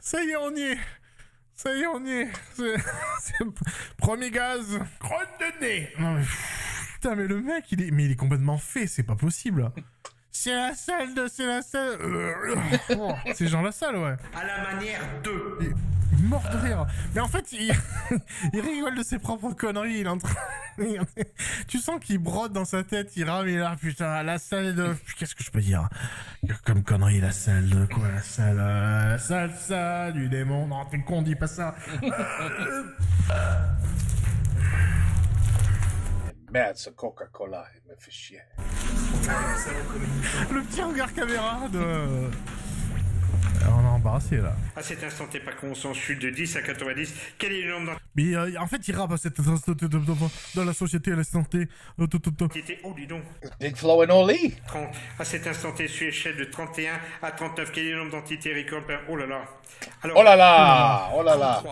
Speaker 2: Ça y est, on y est. Ça y est, on y est. C'est premier gaz. Crotte de nez. Non mais... Putain, mais le mec, il est complètement fait. C'est pas possible. C'est la salle de... C'est la salle... C'est genre la salle, ouais.
Speaker 10: À la manière de...
Speaker 2: Mort de rire. Mais en fait, il rigole de ses propres conneries. Il est en train... Tu sens qu'il brode dans sa tête. Il rame, il est là, putain, la salle de... Qu'est-ce que je peux dire? Comme connerie, la salle de quoi? La salle ça, du démon. Non, t'es con, dis pas ça.
Speaker 1: Merde, ce Coca-Cola, il me fait chier.
Speaker 2: Le petit regard caméra de... On est embarrassé là.
Speaker 10: À cet instant, t'es pas conscient, chute de 10 à 90. Quel est le nombre
Speaker 2: Mais en fait, il rappe à cette dans la société à l'instant T.
Speaker 10: Oh, dis donc.
Speaker 1: Big Flo and Oli.
Speaker 10: 30. À cet instant T, sur échelle de 31 à 39. Quel est le nombre d'entités récoltées? Oh là là. Alors,
Speaker 1: oh là là. Oh là là.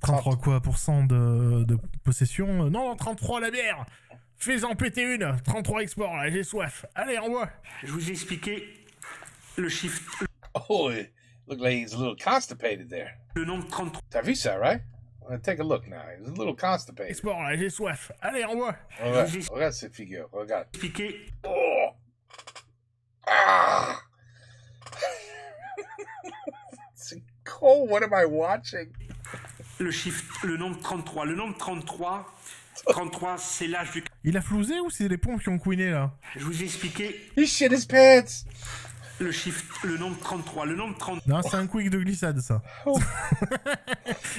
Speaker 2: 33 quoi % de possession? Non, 33 la bière. Fais-en péter une. 33 export, là, j'ai soif. Allez, envoie.
Speaker 10: Je vous ai expliqué le chiffre.
Speaker 1: Oh, it looked like he's a little constipated there.
Speaker 10: Le nombre 33.
Speaker 1: T'as vu ça, right? Take a look now. He's a little constipated.
Speaker 2: Export, là, j'ai soif. Allez, envoie.
Speaker 1: Regarde cette figure, regarde.
Speaker 10: Expliqué.
Speaker 1: Oh. Ah. C'est cold. What am I watching?
Speaker 10: Le chiffre, le nombre 33. Le nombre 33, c'est l'âge du...
Speaker 2: Il a flousé ou c'est les pompes qui ont couiné là?
Speaker 10: Je vous ai expliqué...
Speaker 1: He shit his pants.
Speaker 10: Le chiffre, Le nombre 33, le nombre 33.
Speaker 2: Non, c'est un quick de glissade, ça. Oh.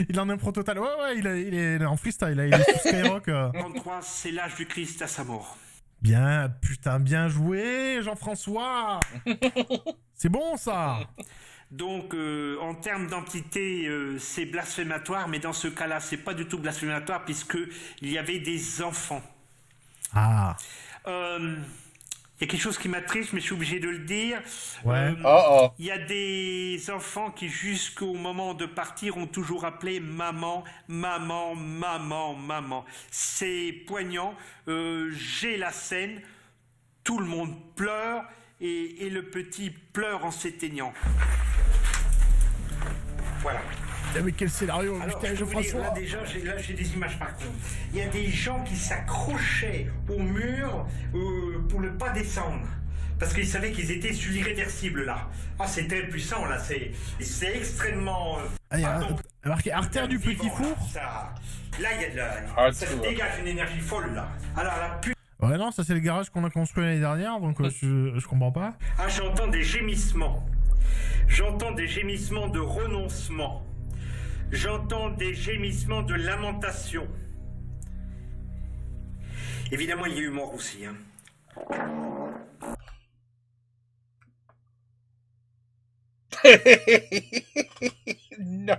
Speaker 2: Il en impro total. Ouais, il est en freestyle, là. Il est sur Skyrock.
Speaker 10: 33, c'est l'âge du Christ à sa mort.
Speaker 2: Bien, putain, bien joué, Jean-François. C'est bon, ça.
Speaker 10: Donc, en termes d'entité, c'est blasphématoire, mais dans ce cas-là, c'est pas du tout blasphématoire, puisqu'il y avait des enfants.
Speaker 2: Ah.
Speaker 10: Il y a quelque chose qui m'attriste, mais je suis obligé de le dire.
Speaker 2: Ouais.
Speaker 10: Il y a des enfants qui, jusqu'au moment de partir, ont toujours appelé maman, maman, maman, maman. C'est poignant. J'ai la scène. Tout le monde pleure et le petit pleure en s'éteignant. Voilà.
Speaker 2: Mais quel scénario.
Speaker 10: Alors,
Speaker 2: putain,
Speaker 10: Jean-François. Là, déjà, j'ai des images par contre. Il y a des gens qui s'accrochaient au mur pour ne pas descendre. Parce qu'ils savaient qu'ils étaient sur l'irréversible, là. Ah, c'est très puissant, là. C'est extrêmement...
Speaker 2: il y a marqué artère du petit four.
Speaker 10: Ça, là, il y a de la... Ça dégage une énergie folle, là. Alors, la
Speaker 2: Ouais, non, ça, c'est le garage qu'on a construit l'année dernière, donc je comprends pas.
Speaker 10: Ah, j'entends des gémissements. J'entends des gémissements de renoncement. J'entends des gémissements de lamentation. Évidemment, il y a eu mort aussi. Hein.
Speaker 1: No.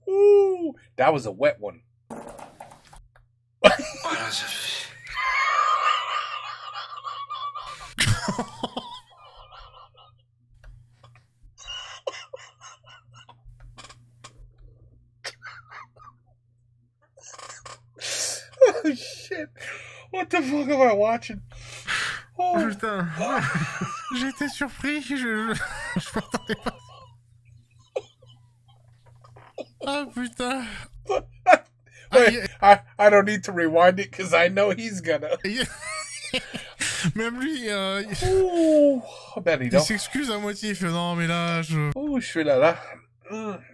Speaker 1: Ooh, that was a wet one. Oh shit! What the fuck am I watching?
Speaker 2: Oh putain! J'étais surpris, je m'attendais pas. Ah putain!
Speaker 1: Wait, I don't need to rewind it because I know he's gonna.
Speaker 2: Même lui,
Speaker 1: Ouh, ben
Speaker 2: il s'excuse à moitié, il fait non mais là je...
Speaker 1: Ouh, je suis là.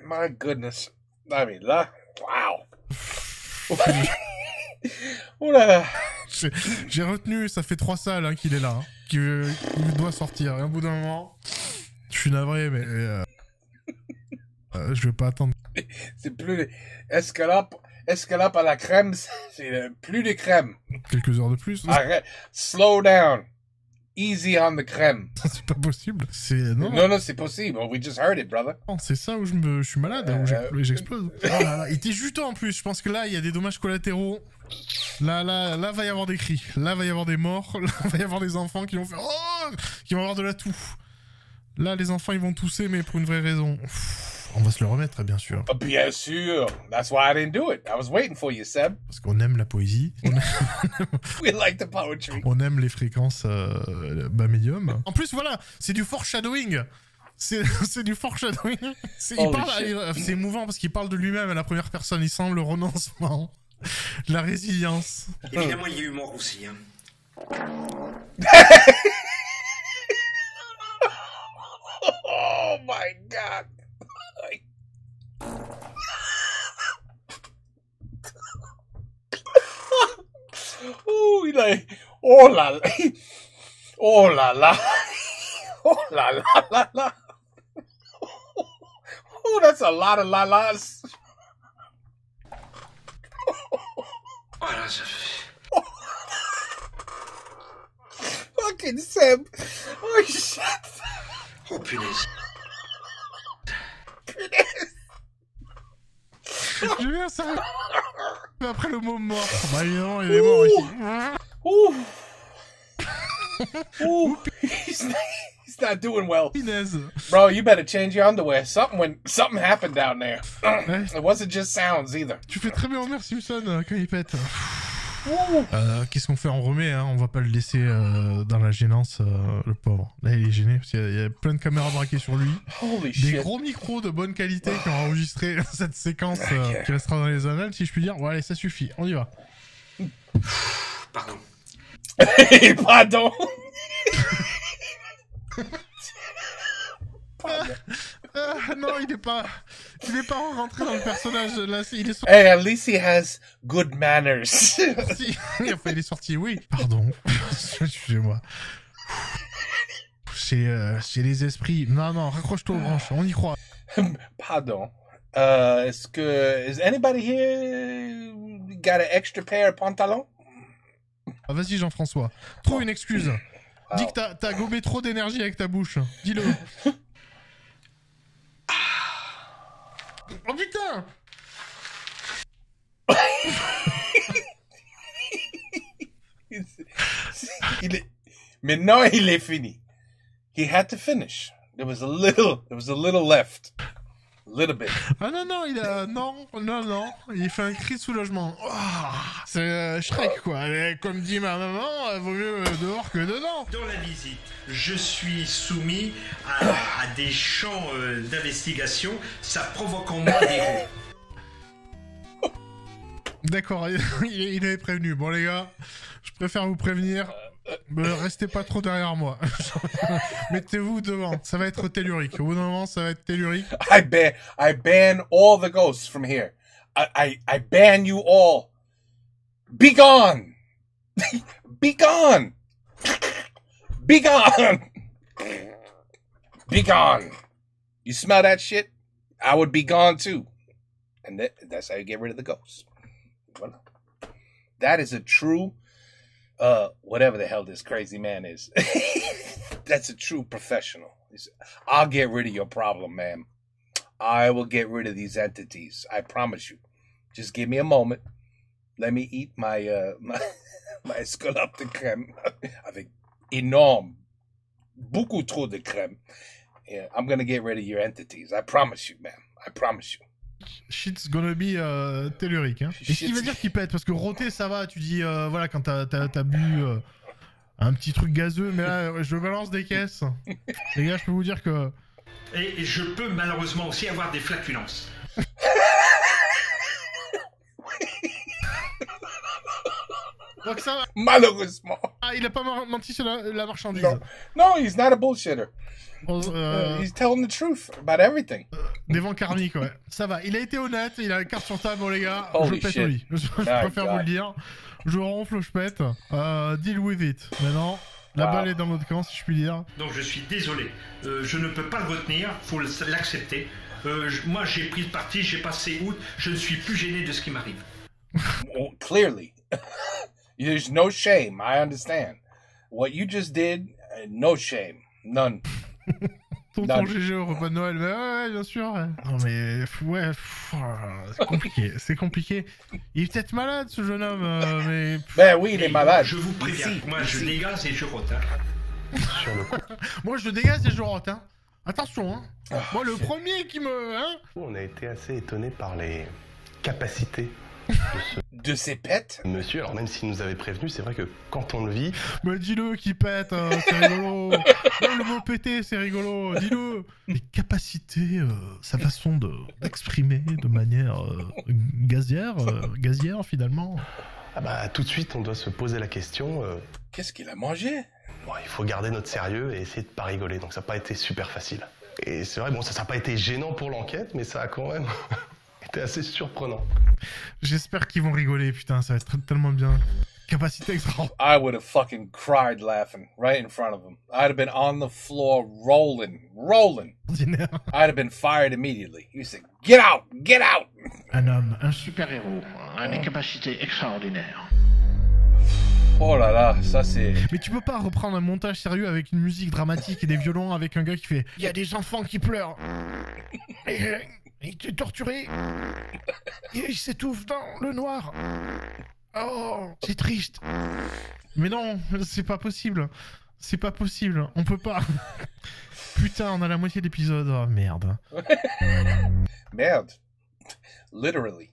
Speaker 1: My goodness. I mean là, wow. Oh là là.
Speaker 2: J'ai retenu, ça fait 3 salles hein, qu'il est là, hein, qu'il doit sortir. Et au bout d'un moment, je suis navré, mais je vais pas attendre.
Speaker 1: C'est plus escalope à la crème, c'est plus de crème.
Speaker 2: Quelques heures de plus.
Speaker 1: Arrête, slow down, easy on the crème.
Speaker 2: C'est pas possible.
Speaker 1: Non, c'est possible. We just heard it, brother.
Speaker 2: C'est ça où je suis malade, où j'explose. Oh là là, il était juteux en plus. Je pense que là, il y a des dommages collatéraux. Là, va y avoir des cris. Là, va y avoir des morts. Là, va y avoir des enfants qui vont faire oh, qui vont avoir de la toux. Là, les enfants, ils vont tousser, mais pour une vraie raison. On va se le remettre, bien sûr.
Speaker 1: Bien sûr. That's why I didn't do it. I was waiting for you, Seb.
Speaker 2: Parce qu'on aime la poésie.
Speaker 1: We like the poetry.
Speaker 2: On aime les fréquences bas médium. En plus, voilà, c'est du foreshadowing. C'est du foreshadowing. C'est émouvant parce qu'il parle de lui-même à la première personne. Il sent le renoncement, la résilience.
Speaker 10: Évidemment, il y a eu mort aussi. Hein.
Speaker 1: Oh my God. Oh, il a... Oh là là. Oh là là. Oh là là là là. Oh, that's a lot of la-las.
Speaker 10: Voilà, ça fait...
Speaker 1: Fucking Seb. Oh shit.
Speaker 10: Oh punaise.
Speaker 2: Je viens ça. Après le mot mort. Bah évidemment, il est mort aussi.
Speaker 1: Ouh. Ouh. He's not doing well. Bro, you better change your underwear. Something happened down there. It wasn't just sounds either.
Speaker 2: Tu fais très bien Homer Simpson quand il pète. Qu'est-ce qu'on fait? On remet, hein, on va pas le laisser dans la gênance, le pauvre. Là, il est gêné parce qu'il y a plein de caméras braquées sur lui.
Speaker 1: Holy
Speaker 2: des
Speaker 1: shit.
Speaker 2: Gros micros de bonne qualité qui ont enregistré cette séquence qui restera dans les annales, si je puis dire. Bon, allez, ça suffit, on y va.
Speaker 10: Pardon.
Speaker 1: Pardon.
Speaker 2: Non, il est pas rentré dans le personnage. Là, il est sorti.
Speaker 1: Hey, at least he has good manners.
Speaker 2: Enfin, il est sorti, oui. Pardon. Excusez-moi. C'est les esprits. Non, raccroche-toi aux branches, on y croit.
Speaker 1: Pardon. Est-ce que... Is anybody here got an extra pair of pantalons?
Speaker 2: Ah, vas-y, Jean-François. Trouve une excuse. Dis que t'as gobé trop d'énergie avec ta bouche. Dis-le. Oh putain!
Speaker 1: Maintenant, il est fini. He had to finish. There was a little left. A little bit.
Speaker 2: Ah non, non, il fait un cri de soulagement. Oh, c'est Shrek, quoi. Et comme dit ma maman, vaut mieux dehors que dedans.
Speaker 10: Dans la visite, je suis soumis à des champs d'investigation, ça provoque en moi des rires.
Speaker 2: D'accord, il avait prévenu. Bon les gars, je préfère vous prévenir. Restez pas trop derrière moi. Mettez-vous devant. Ça va être tellurique. Au bout d'un moment, ça va être tellurique.
Speaker 1: I ban all the ghosts from here. I ban you all. Be gone. Be gone. Be gone. Be gone. You smell that shit? I would be gone too. And that's how you get rid of the ghosts. Voilà. That is a true... whatever the hell this crazy man is. That's a true professional. I'll get rid of your problem, ma'am. I will get rid of these entities. I promise you. Just give me a moment. Let me eat my escalope de crème avec énorme, beaucoup trop de crème. Yeah, I'm gonna get rid of your entities. I promise you, ma'am. I promise you.
Speaker 2: Shit's gonna be tellurique. Hein. Et ce qui veut dire qu'il pète, parce que rôter ça va, tu dis voilà quand t'as bu un petit truc gazeux, mais là je balance des caisses. Les gars, je peux vous dire que...
Speaker 10: Et je peux malheureusement aussi avoir des flatulences.
Speaker 2: Donc ça va.
Speaker 1: Malheureusement.
Speaker 2: Ah, il a pas menti sur la marchandise.
Speaker 1: No, he's not a bullshitter. He's telling the truth about everything.
Speaker 2: Des vents karmiques, ouais. Ça va, il a été honnête, il a la carte sur table, bon les gars.
Speaker 1: Holy
Speaker 2: je pète
Speaker 1: shit.
Speaker 2: au lit. Je préfère vous le dire. Je ronfle, je pète. Deal with it. Maintenant, la balle est dans votre camp, si je puis dire.
Speaker 10: Donc je suis désolé. Je ne peux pas le retenir, faut l'accepter. Moi j'ai pris le parti, j'ai passé août, je ne suis plus gêné de ce qui m'arrive.
Speaker 1: Well, clearly. There's no shame, I understand. What you just did, no shame. None.
Speaker 2: Tonton GG au repas de Noël, mais ouais, bien sûr. Ouais. Non mais, ouais, c'est compliqué, c'est compliqué. Il est peut-être malade, ce jeune homme, mais...
Speaker 1: Ben oui, il est malade.
Speaker 10: Je vous préviens, moi je dégage et je rote, hein.
Speaker 2: Moi je dégage et je rote, hein. Attention, hein. Moi le premier qui me... Hein.
Speaker 7: On a été assez étonnés par les capacités
Speaker 1: de ces pets.
Speaker 7: Monsieur, alors même s'il nous avait prévenu, c'est vrai que quand on le vit...
Speaker 2: Mais dis-le qu'il pète, c'est rigolo. Même le mot péter, c'est rigolo, dis-le. Les capacités, sa façon d'exprimer de manière gazière finalement.
Speaker 7: Ah bah tout de suite, on doit se poser la question...
Speaker 1: Qu'est-ce qu'il a mangé?
Speaker 7: Bon, il faut garder notre sérieux et essayer de pas rigoler, donc ça n'a pas été super facile. Et c'est vrai, bon, ça n'a pas été gênant pour l'enquête, mais ça a quand même... C'était assez surprenant.
Speaker 2: J'espère qu'ils vont rigoler, putain, ça va être tellement bien. Capacité extra.
Speaker 1: I would have fucking cried laughing right in front of him. I'd have been on the floor rolling. I'd have been fired immediately. You said, get out!
Speaker 2: Un homme, un
Speaker 8: super-héros, a des capacités extraordinaires.
Speaker 1: Oh là là, ça c'est...
Speaker 2: Mais tu peux pas reprendre un montage sérieux avec une musique dramatique et des violons avec un gars qui fait « Il y a des enfants qui pleurent !» Il est torturé. Il s'étouffe dans le noir. Oh, c'est triste. Mais non, c'est pas possible. C'est pas possible. On peut pas. Putain, on a la moitié de l'épisode. Oh, merde.
Speaker 1: Merde. Literally.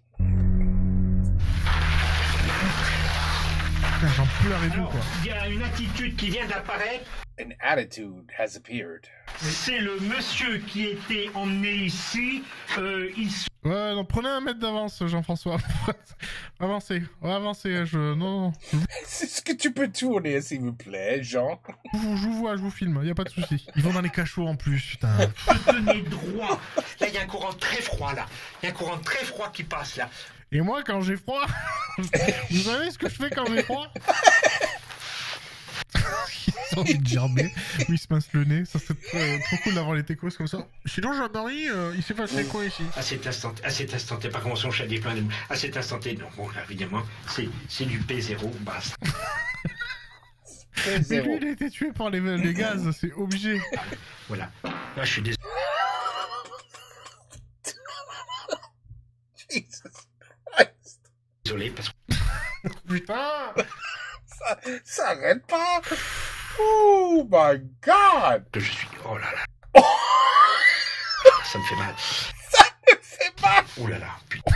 Speaker 2: Putain, j'en pleure et tout, quoi.
Speaker 10: Il y a une attitude qui vient d'apparaître.
Speaker 1: An attitude has appeared.
Speaker 10: C'est le monsieur qui était emmené ici.
Speaker 2: Ouais, non, prenez un mètre d'avance, Jean-François. Avancez, non.
Speaker 1: Est-ce que tu peux tourner, s'il vous plaît, Jean?
Speaker 2: Je vous filme, y a pas de souci. Ils vont dans les cachots en plus, putain.
Speaker 10: Tenez droit. Là, il y a un courant très froid, là. Il y a un courant très froid qui passe, là.
Speaker 2: Et moi, quand j'ai froid, vous savez ce que je fais quand j'ai froid? J'ai envie de gerber, où il se pince le nez, ça serait trop cool d'avoir les techos comme ça. Sinon, Jean-Marie, il s'est passé quoi ici?
Speaker 10: À cet instant T, par contre, son chat dit plein de... À cet instant T, non, bon, là, évidemment, c'est du P0, basta.
Speaker 2: Mais lui, il a été tué par les gaz, c'est obligé.
Speaker 10: Voilà, là, je suis désolé. Désolé, parce que...
Speaker 2: Putain!
Speaker 1: Ça arrête pas! Oh my god!
Speaker 10: Je suis... Oh là là! Ça me fait mal.
Speaker 1: Ça me fait mal!
Speaker 10: Oh là là, putain.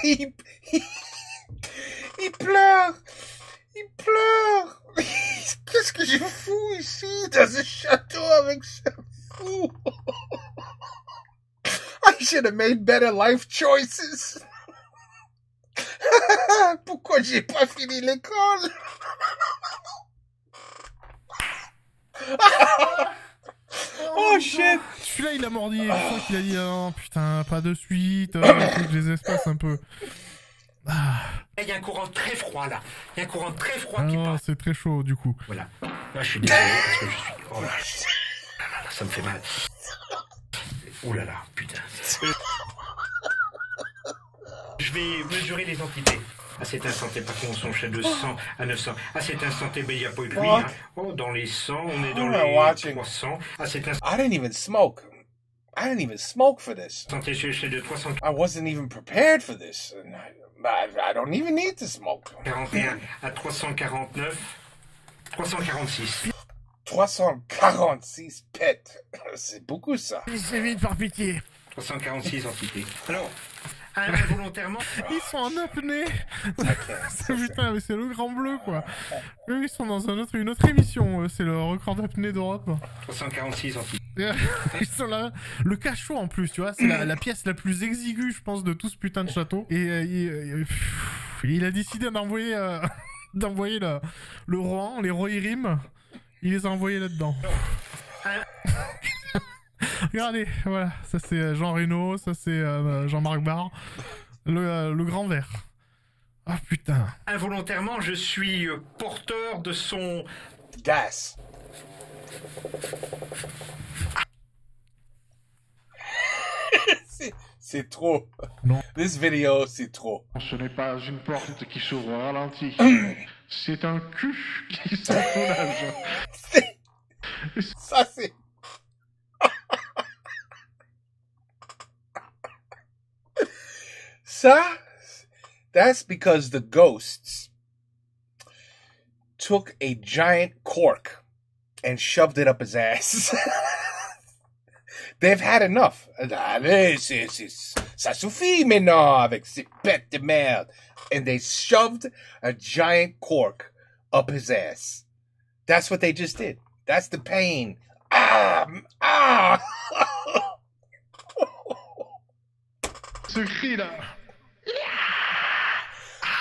Speaker 1: Il pleure! Il pleure! Qu'est-ce que je fous ici, dans ce château avec ce fou? I should have made better life choices. Pourquoi j'ai pas fini l'école? Oh shit!
Speaker 2: Celui-là, il a mordi. Je crois qu'il a dit non, putain, pas de suite. Faut que je les espace un peu.
Speaker 10: Il y a un courant très froid là. Il y a un courant très froid qui
Speaker 2: passe.
Speaker 10: passe.
Speaker 2: C'est très chaud du coup.
Speaker 10: Voilà. Là, je suis désolé parce que je suis. Oh là là, ça me fait mal. Oh là là, putain. Je vais mesurer les entités. À cet instant T, par contre, on change de 100 à 900. À cet instant T, ben, il n'y a pas eu de pluie. Hein. Oh, dans les 100, on est dans les 300. À cet instant...
Speaker 1: I didn't even smoke. I didn't even smoke for this.
Speaker 10: De 300...
Speaker 1: I wasn't even prepared for this. I don't even need to smoke.
Speaker 10: 41 à 349. 346.
Speaker 1: 346 pets. C'est beaucoup, ça.
Speaker 2: C'est vite, par pitié.
Speaker 10: 346 entités. Alors... involontairement.
Speaker 2: Ils sont en apnée. Putain, mais c'est le grand bleu, quoi. Eux, ils sont dans une autre émission. C'est le record d'apnée d'Europe.
Speaker 10: 346 entités.
Speaker 2: Ils sont là. Le cachot, en plus, tu vois. C'est la pièce la plus exiguë, je pense, de tout ce putain de château. Et il a décidé d'envoyer le Rohan, les Rohirrim. Il les a envoyés là-dedans. Regardez, voilà, ça c'est Jean Reno, ça c'est Jean-Marc Barr, le grand vert. Ah putain.
Speaker 10: Involontairement, je suis porteur de son...
Speaker 1: gas. C'est trop.
Speaker 2: Non.
Speaker 1: This video, c'est trop.
Speaker 11: Ce n'est pas une porte qui s'ouvre au ralenti. C'est un cul qui s'enfourage.
Speaker 1: Ça c'est... That's because the ghosts took a giant cork and shoved it up his ass. They've had enough. Ça suffit maintenant avec ces bêtes de merde. And they shoved a giant cork up his ass. That's what they just did. That's the pain.
Speaker 11: Ce cri là.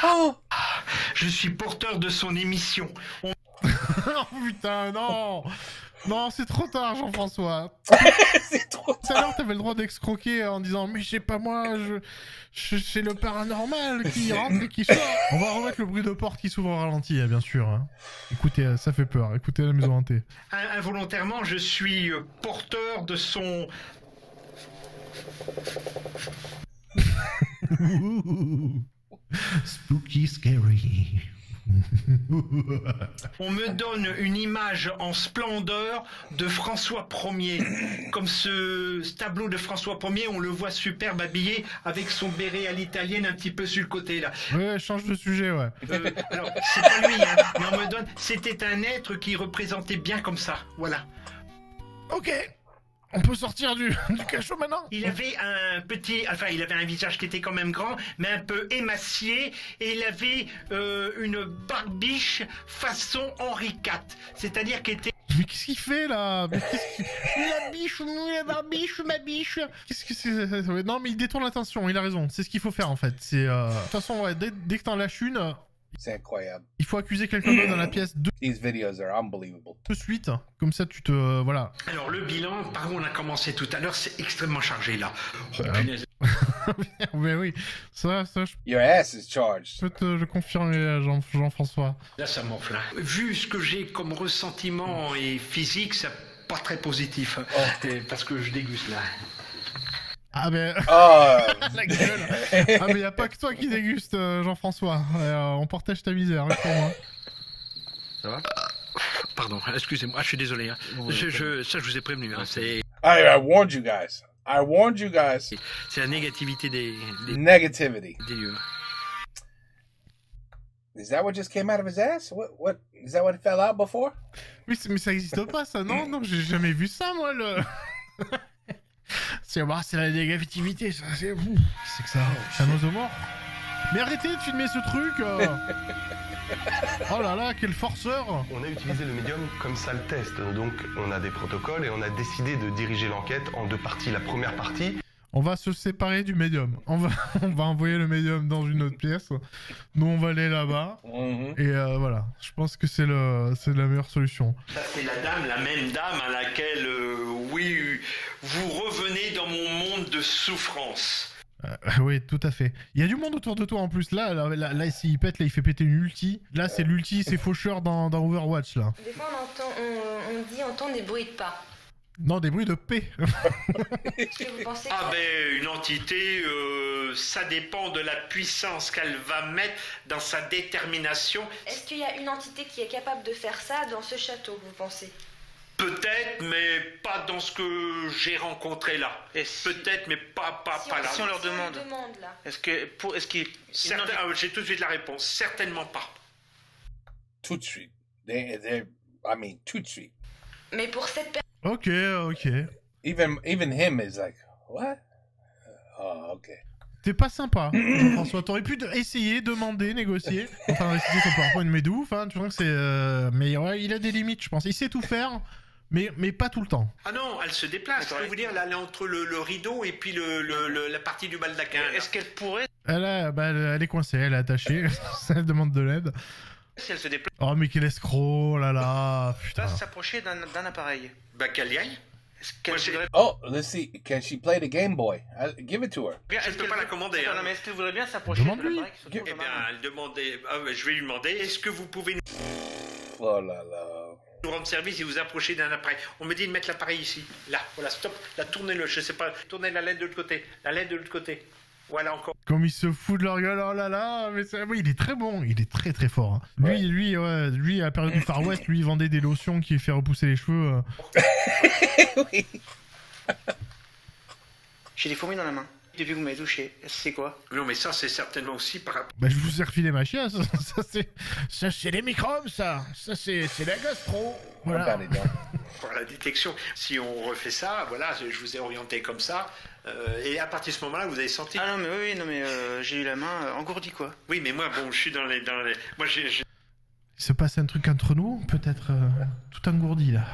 Speaker 10: Oh, je suis porteur de son émission.
Speaker 2: Oh putain, non. Non, c'est trop tard, Jean-François.
Speaker 1: C'est trop tard.
Speaker 2: Tout à l'heure, t'avais le droit d'excroquer en disant mais je sais pas moi, c'est le paranormal qui rentre et qui sort. On va remettre le bruit de porte qui s'ouvre au ralenti, bien sûr. Hein. Écoutez, ça fait peur. Écoutez la maison hantée.
Speaker 10: Involontairement, je suis porteur de son...
Speaker 2: Spooky, scary.
Speaker 10: On me donne une image en splendeur de François Ier. Comme ce tableau de François Ier, on le voit superbe habillé avec son béret à l'italienne un petit peu sur le côté là.
Speaker 2: Ouais, change de sujet, ouais.
Speaker 10: Alors, c'est pas lui, hein, mais on me donne... C'était un être qui représentait bien comme ça, voilà.
Speaker 2: Ok. On peut sortir du cachot maintenant.
Speaker 10: Il avait un petit... Enfin, il avait un visage qui était quand même grand, mais un peu émacié, et il avait une barbiche façon Henri IV. C'est-à-dire qu'il était...
Speaker 2: Mais qu'est-ce qu'il fait, là? Mais qu'est-ce qu'il... La barbiche, ma biche. Qu'est-ce que c'est? Non, mais il détourne l'attention, il a raison. C'est ce qu'il faut faire, en fait. C'est... De toute façon, ouais, dès que t'en lâches une...
Speaker 1: C'est incroyable.
Speaker 2: Il faut accuser quelqu'un d'autre dans la pièce de
Speaker 1: videos are unbelievable.
Speaker 2: Suite, comme ça tu te... voilà.
Speaker 10: Alors le bilan, par où on a commencé tout à l'heure, c'est extrêmement chargé là. Oh,
Speaker 2: Mais oui, ça je
Speaker 1: Your ass is charged.
Speaker 2: peux te le confirmer, Jean-François.
Speaker 4: Là, ça m'enfle. Vu ce que j'ai comme ressentiment et physique, c'est pas très positif. Parce que je déguste là.
Speaker 2: Ah mais... La gueule. Ah mais y a pas que toi qui déguste, Jean-François. On partage ta misère, hein, pour moi.
Speaker 4: Ça va? Pardon, excusez-moi, je suis désolé. Hein. Ça, je vous ai prévenu. Hein. C'est...
Speaker 1: I warned you guys. I warned you guys.
Speaker 4: C'est la négativité des
Speaker 1: Negativity.
Speaker 4: Des lieux.
Speaker 1: Is that what just came out of his ass? What? Is that what fell out before?
Speaker 2: Oui, mais ça existe pas, ça. Non, j'ai jamais vu ça, moi, le... c'est la négativité, ça. C'est que ça. C'est un oiseau mort. Mais arrêtez de filmer ce truc. Oh là là, quel forceur.
Speaker 7: On a utilisé le médium comme salle test, donc on a des protocoles et on a décidé de diriger l'enquête en 2 parties. La première partie...
Speaker 2: On va se séparer du médium. On va envoyer le médium dans une autre pièce. Nous, on va aller là-bas. Et voilà, je pense que c'est la meilleure solution.
Speaker 10: Ça, c'est la même dame à laquelle, oui, vous revenez dans mon monde de souffrance.
Speaker 2: Oui, tout à fait. Il y a du monde autour de toi en plus. Là s'il pète, là, il fait péter une ulti. Là, c'est l'ulti, c'est faucheur dans Overwatch, là.
Speaker 6: Des fois, on entend des bruits de pas.
Speaker 2: Non, des bruits de paix.
Speaker 6: Est-ce que vous pensez
Speaker 10: Ah ben, une entité, ça dépend de la puissance qu'elle va mettre dans sa détermination.
Speaker 6: Est-ce qu'il y a une entité qui est capable de faire ça dans ce château, vous pensez?
Speaker 10: Peut-être, mais pas dans ce que j'ai rencontré là. Peut-être, mais pas là.
Speaker 9: Si on leur demande,
Speaker 6: là.
Speaker 9: est-ce qu'il...
Speaker 10: J'ai tout de suite la réponse. Certainement pas.
Speaker 1: Tout de suite. Tout de suite.
Speaker 6: Mais pour cette personne...
Speaker 2: Ok.
Speaker 1: Even him is like, what? Oh, ok.
Speaker 2: T'es pas sympa, Jean-François. T'aurais pu essayer, demander, négocier. Enfin, réciter son PowerPoint, mais de ouf, hein. Tu vois que c'est... Mais ouais, il a des limites, je pense. Il sait tout faire, mais pas tout le temps.
Speaker 10: Ah non, elle se déplace. Je peux vous dire, là, elle est entre le rideau et puis la partie du baldaquin.
Speaker 9: Est-ce qu'elle pourrait...
Speaker 2: Elle est coincée, elle est attachée. Elle demande de l'aide.
Speaker 9: Si elle se déplace...
Speaker 2: Oh, mais quel escroc, là là. Putain.
Speaker 9: Va s'approcher d'un appareil.
Speaker 10: Bah, qu'elle y aille.
Speaker 1: Oh, let's see. Can she play the Game Boy? Give it to her.
Speaker 10: Je ne peux pas la commander.
Speaker 9: Non, mais est-ce qu'elle voudrait bien s'approcher de l'appareil qui se trouve
Speaker 10: Eh bien, elle demandait... je vais lui demander, est-ce que vous pouvez
Speaker 1: Oh là là.
Speaker 10: nous rendre service et vous approcher d'un appareil? On me dit de mettre l'appareil ici. Là, voilà, stop. Là, tournez-le, je sais pas. Tournez la LED de l'autre côté. La LED de l'autre côté. Voilà encore.
Speaker 2: Comme il se fout de leur gueule, oh là là, mais oui, il est très bon, il est très très fort. Hein. Lui, à la période du Far West, lui, il vendait des lotions qui fait repousser les cheveux.
Speaker 1: Oui.
Speaker 9: J'ai des fourmis dans la main. Depuis que vous m'avez touché, c'est quoi?
Speaker 10: Non, mais ça, c'est certainement aussi par rapport...
Speaker 2: Bah, je vous ai refilé ma chiasse. Ça, c'est les microbes, ça. Ça, c'est la gastro. Voilà.
Speaker 10: Pour la détection, si on refait ça, voilà, je vous ai orienté comme ça, et à partir de ce moment-là, vous avez senti...
Speaker 9: Ah non, mais oui, j'ai eu la main engourdie, quoi.
Speaker 10: Oui, mais moi, bon, je suis dans les... Moi, j'ai...
Speaker 2: Il se passe un truc entre nous, peut-être tout engourdi, là.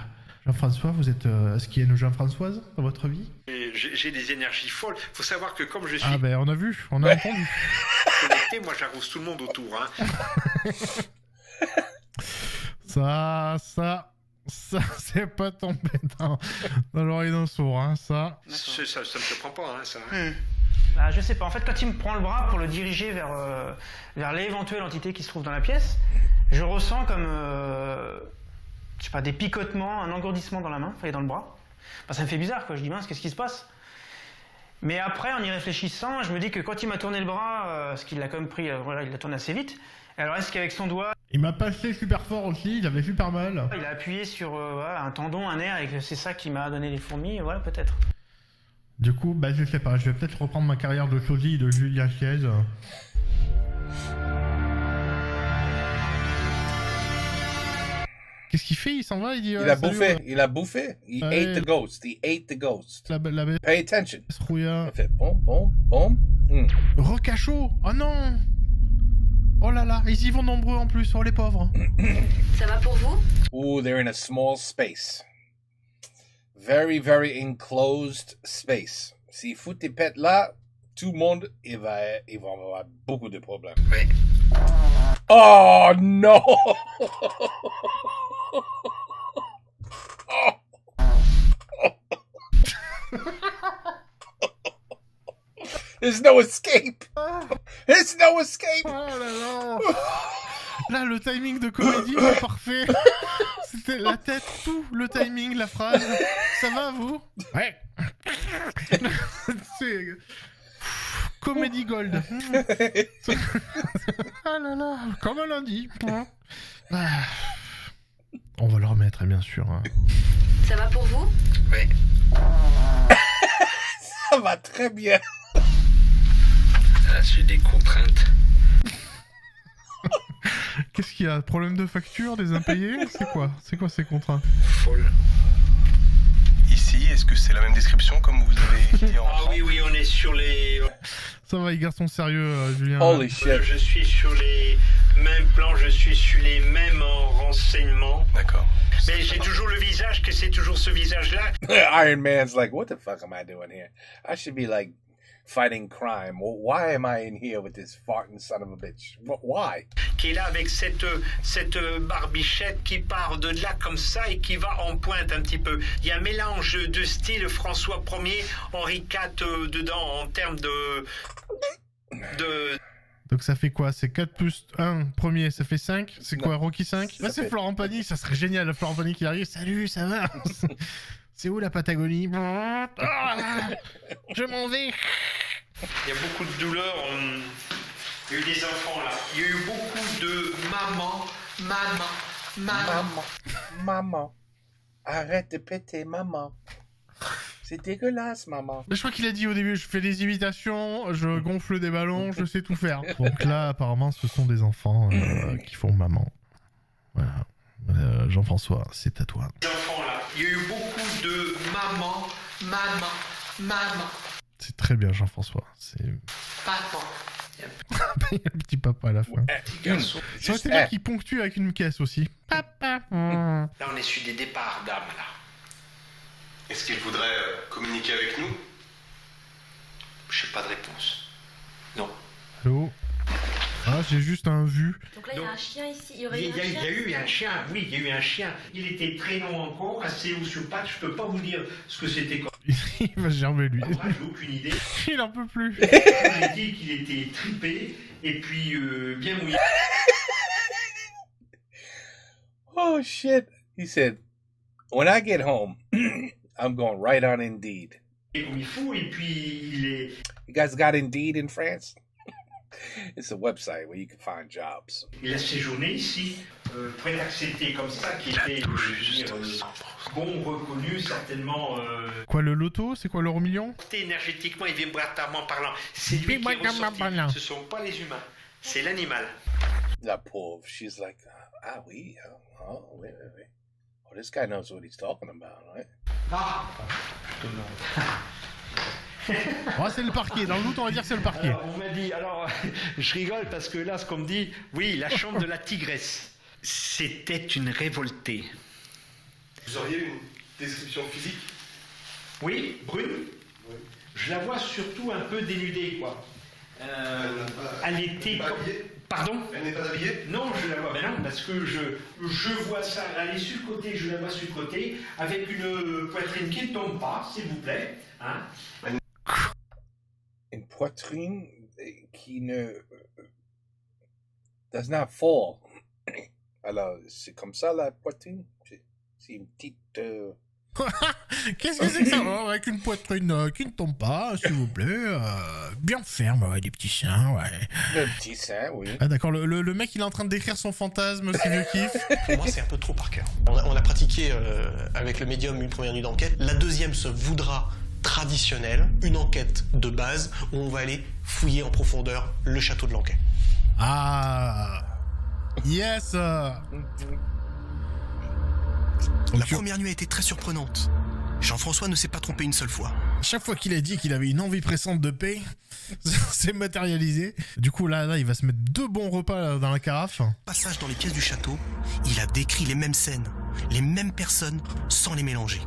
Speaker 2: Jean-François, vous êtes... Est-ce qu'il y a une Jean-Françoise dans votre vie?
Speaker 10: J'ai des énergies folles. Faut savoir que comme je suis...
Speaker 2: Ah ben, on a vu, on a entendu.
Speaker 10: Connecté, moi, j'arrose tout le monde autour, hein.
Speaker 2: Ça, c'est pas tombé dans l'oreille d'un sourd, hein, ça.
Speaker 10: Ça me surprend pas, hein, ça.
Speaker 13: Bah, je sais pas. En fait, quand il me prend le bras pour le diriger vers l'éventuelle entité qui se trouve dans la pièce, je ressens comme... je sais pas, des picotements, un engourdissement dans la main, et dans le bras. Bah, ça me fait bizarre, quoi. Je dis, mince, qu'est-ce qui se passe? Mais après, en y réfléchissant, je me dis que quand il m'a tourné le bras, parce qu'il l'a quand même pris, voilà, il l'a tourné assez vite. Alors, est-ce qu'avec son doigt...
Speaker 2: Il m'a passé super fort aussi, il avait super mal.
Speaker 13: Il a appuyé sur voilà, un tendon, un nerf, et c'est ça qui m'a donné les fourmis, voilà, peut-être.
Speaker 2: Du coup, bah, je sais pas, je vais peut-être reprendre ma carrière de sosie de Julia Chiez. Qu'est-ce qu'il fait? Il s'en va? Il dit...
Speaker 1: Il a bouffé. Il a bouffé. He ate the ghost. He ate the ghost. Pay attention.
Speaker 2: Il
Speaker 1: fait bon.
Speaker 2: Recachot. Oh non. Oh là là. Ils y vont nombreux en plus. Oh les pauvres.
Speaker 6: Ça va pour vous?
Speaker 1: Ooh, they're in a small space. Very, very enclosed space. S'ils foutent des pets là, tout le monde, il va avoir beaucoup de problèmes.
Speaker 10: Oui.
Speaker 1: Oh no! There's no escape. There's no escape.
Speaker 2: Oh là là. Là, le timing de comédie est parfait. C'était la tête, tout, le timing, la phrase. Ça va, vous? Ouais. C'est... Comédie gold. Ah là là, comme un lundi. On va le remettre, bien sûr. Hein.
Speaker 6: Ça va pour vous?
Speaker 4: Oui.
Speaker 1: Ça va très bien.
Speaker 4: J'ai des contraintes.
Speaker 2: Qu'est-ce qu'il y a? Problème de facture, des impayés? C'est quoi ces contraints?
Speaker 4: Folle.
Speaker 7: Ici, est-ce que c'est la même description comme vous avez dit en...
Speaker 10: Ah oui, on est sur les...
Speaker 2: Ça va, les garçons sérieux, Julien.
Speaker 1: Holy shit.
Speaker 10: Je suis sur les mêmes plans, je suis sur les mêmes renseignements.
Speaker 7: D'accord.
Speaker 10: Mais j'ai toujours le visage, que c'est toujours ce visage-là.
Speaker 1: Iron Man's like, what the fuck am I doing here? I should be like fighting crime. Well, why am I in here with this farting son of a bitch? Why?
Speaker 10: Qui est là avec cette barbichette qui part de là comme ça et qui va en pointe un petit peu. Il y a un mélange de style François Ier, Henri IV dedans en termes de...
Speaker 2: Donc ça fait quoi? C'est 4 plus 1, premier, ça fait 5? C'est quoi, Rocky 5? Là, c'est Florent Pagny, ça serait génial, Florent Pagny qui arrive. Salut, ça va? C'est où la Patagonie? Ah, je m'en vais.
Speaker 10: Il y a beaucoup de douleurs. Il y a eu des enfants là. Il y a eu beaucoup de
Speaker 1: Maman. Arrête de péter, maman. C'est dégueulasse, maman.
Speaker 2: Mais je crois qu'il a dit au début, je fais des imitations, je gonfle des ballons, je sais tout faire. Donc là, apparemment, ce sont des enfants qui font maman. Voilà. Jean-François, c'est à toi.
Speaker 10: Des enfants là. Il y a eu beaucoup de maman.
Speaker 2: C'est très bien, Jean-François. C'est...
Speaker 10: Papa.
Speaker 2: Il y a le petit papa à la fin. Ça aurait été bien qu'il ponctue avec une caisse aussi. Papa.
Speaker 10: Là, on est sur des départs d'âme là.
Speaker 7: Est-ce qu'il voudrait communiquer avec nous?
Speaker 10: Je n'ai pas de réponse. Non.
Speaker 2: Allô? Ah, j'ai juste un vu.
Speaker 6: Donc là, il y a un chien ici. Il y aurait
Speaker 10: Il y a eu un chien, oui, il y a eu un chien. Il était très long encore, assez haut sur pattes. Je peux pas vous dire ce que c'était comme.
Speaker 2: Il va germer, lui.
Speaker 10: Moi, j'ai aucune idée.
Speaker 2: Il en peut plus.
Speaker 10: On a dit qu'il était tripé et puis bien mouillé.
Speaker 1: Oh shit. He said, when I get home, I'm going right on Indeed.
Speaker 10: Comme il faut, et puis il est...
Speaker 1: You guys got Indeed in France? It's a website where you can find jobs.
Speaker 10: Il a séjourné ici, pour être accepté comme ça, qui était bon, reconnu, certainement...
Speaker 2: Quoi, le loto? C'est quoi, l'euro million?
Speaker 10: Énergétiquement et vibratoirement parlant, c'est lui qui est ressorti. Ce sont pas les humains, c'est l'animal.
Speaker 1: La pauvre, she's like, ah oui, oui. Oh, this guy knows what he's talking about, right?
Speaker 10: Ah.
Speaker 2: Oh, c'est le parquet. Dans le doute, on va dire que c'est le parquet.
Speaker 10: Alors, on m'a dit, alors, je rigole parce que là, ce qu'on me dit, oui, la chambre de la tigresse. C'était une révoltée.
Speaker 7: Vous auriez une description physique?
Speaker 10: Oui, brune. Oui. Je la vois surtout un peu dénudée, quoi. Elle était... Pardon?
Speaker 7: Elle n'est pas habillée?
Speaker 10: Non, je la vois, ben non, parce que je vois ça, elle est sur le côté, je la vois sur le côté, avec une poitrine qui ne tombe pas, s'il vous plaît. Hein?
Speaker 1: Une poitrine qui ne... does not fall. Alors, c'est comme ça, la poitrine? C'est une petite...
Speaker 2: Qu'est-ce que c'est que ça? Avec une poitrine qui ne tombe pas, s'il vous plaît. Bien ferme, ouais, des petits seins, ouais.
Speaker 1: Le petit sein, oui.
Speaker 2: Ah d'accord, le mec il est en train de décrire son fantasme, c'est vieux kiff.
Speaker 3: Pour moi c'est un peu trop par cœur. On a pratiqué avec le médium une première nuit d'enquête. La deuxième se voudra traditionnelle, une enquête de base où on va aller fouiller en profondeur le château de Lanquet.
Speaker 2: Ah yes.
Speaker 3: La première nuit a été très surprenante. Jean-François ne s'est pas trompé une seule fois.
Speaker 2: Chaque fois qu'il a dit qu'il avait une envie pressante de paix, c'est matérialisé. Du coup, là, il va se mettre 2 bons repas dans la carafe.
Speaker 3: Passage dans les pièces du château, il a décrit les mêmes scènes, les mêmes personnes, sans les mélanger.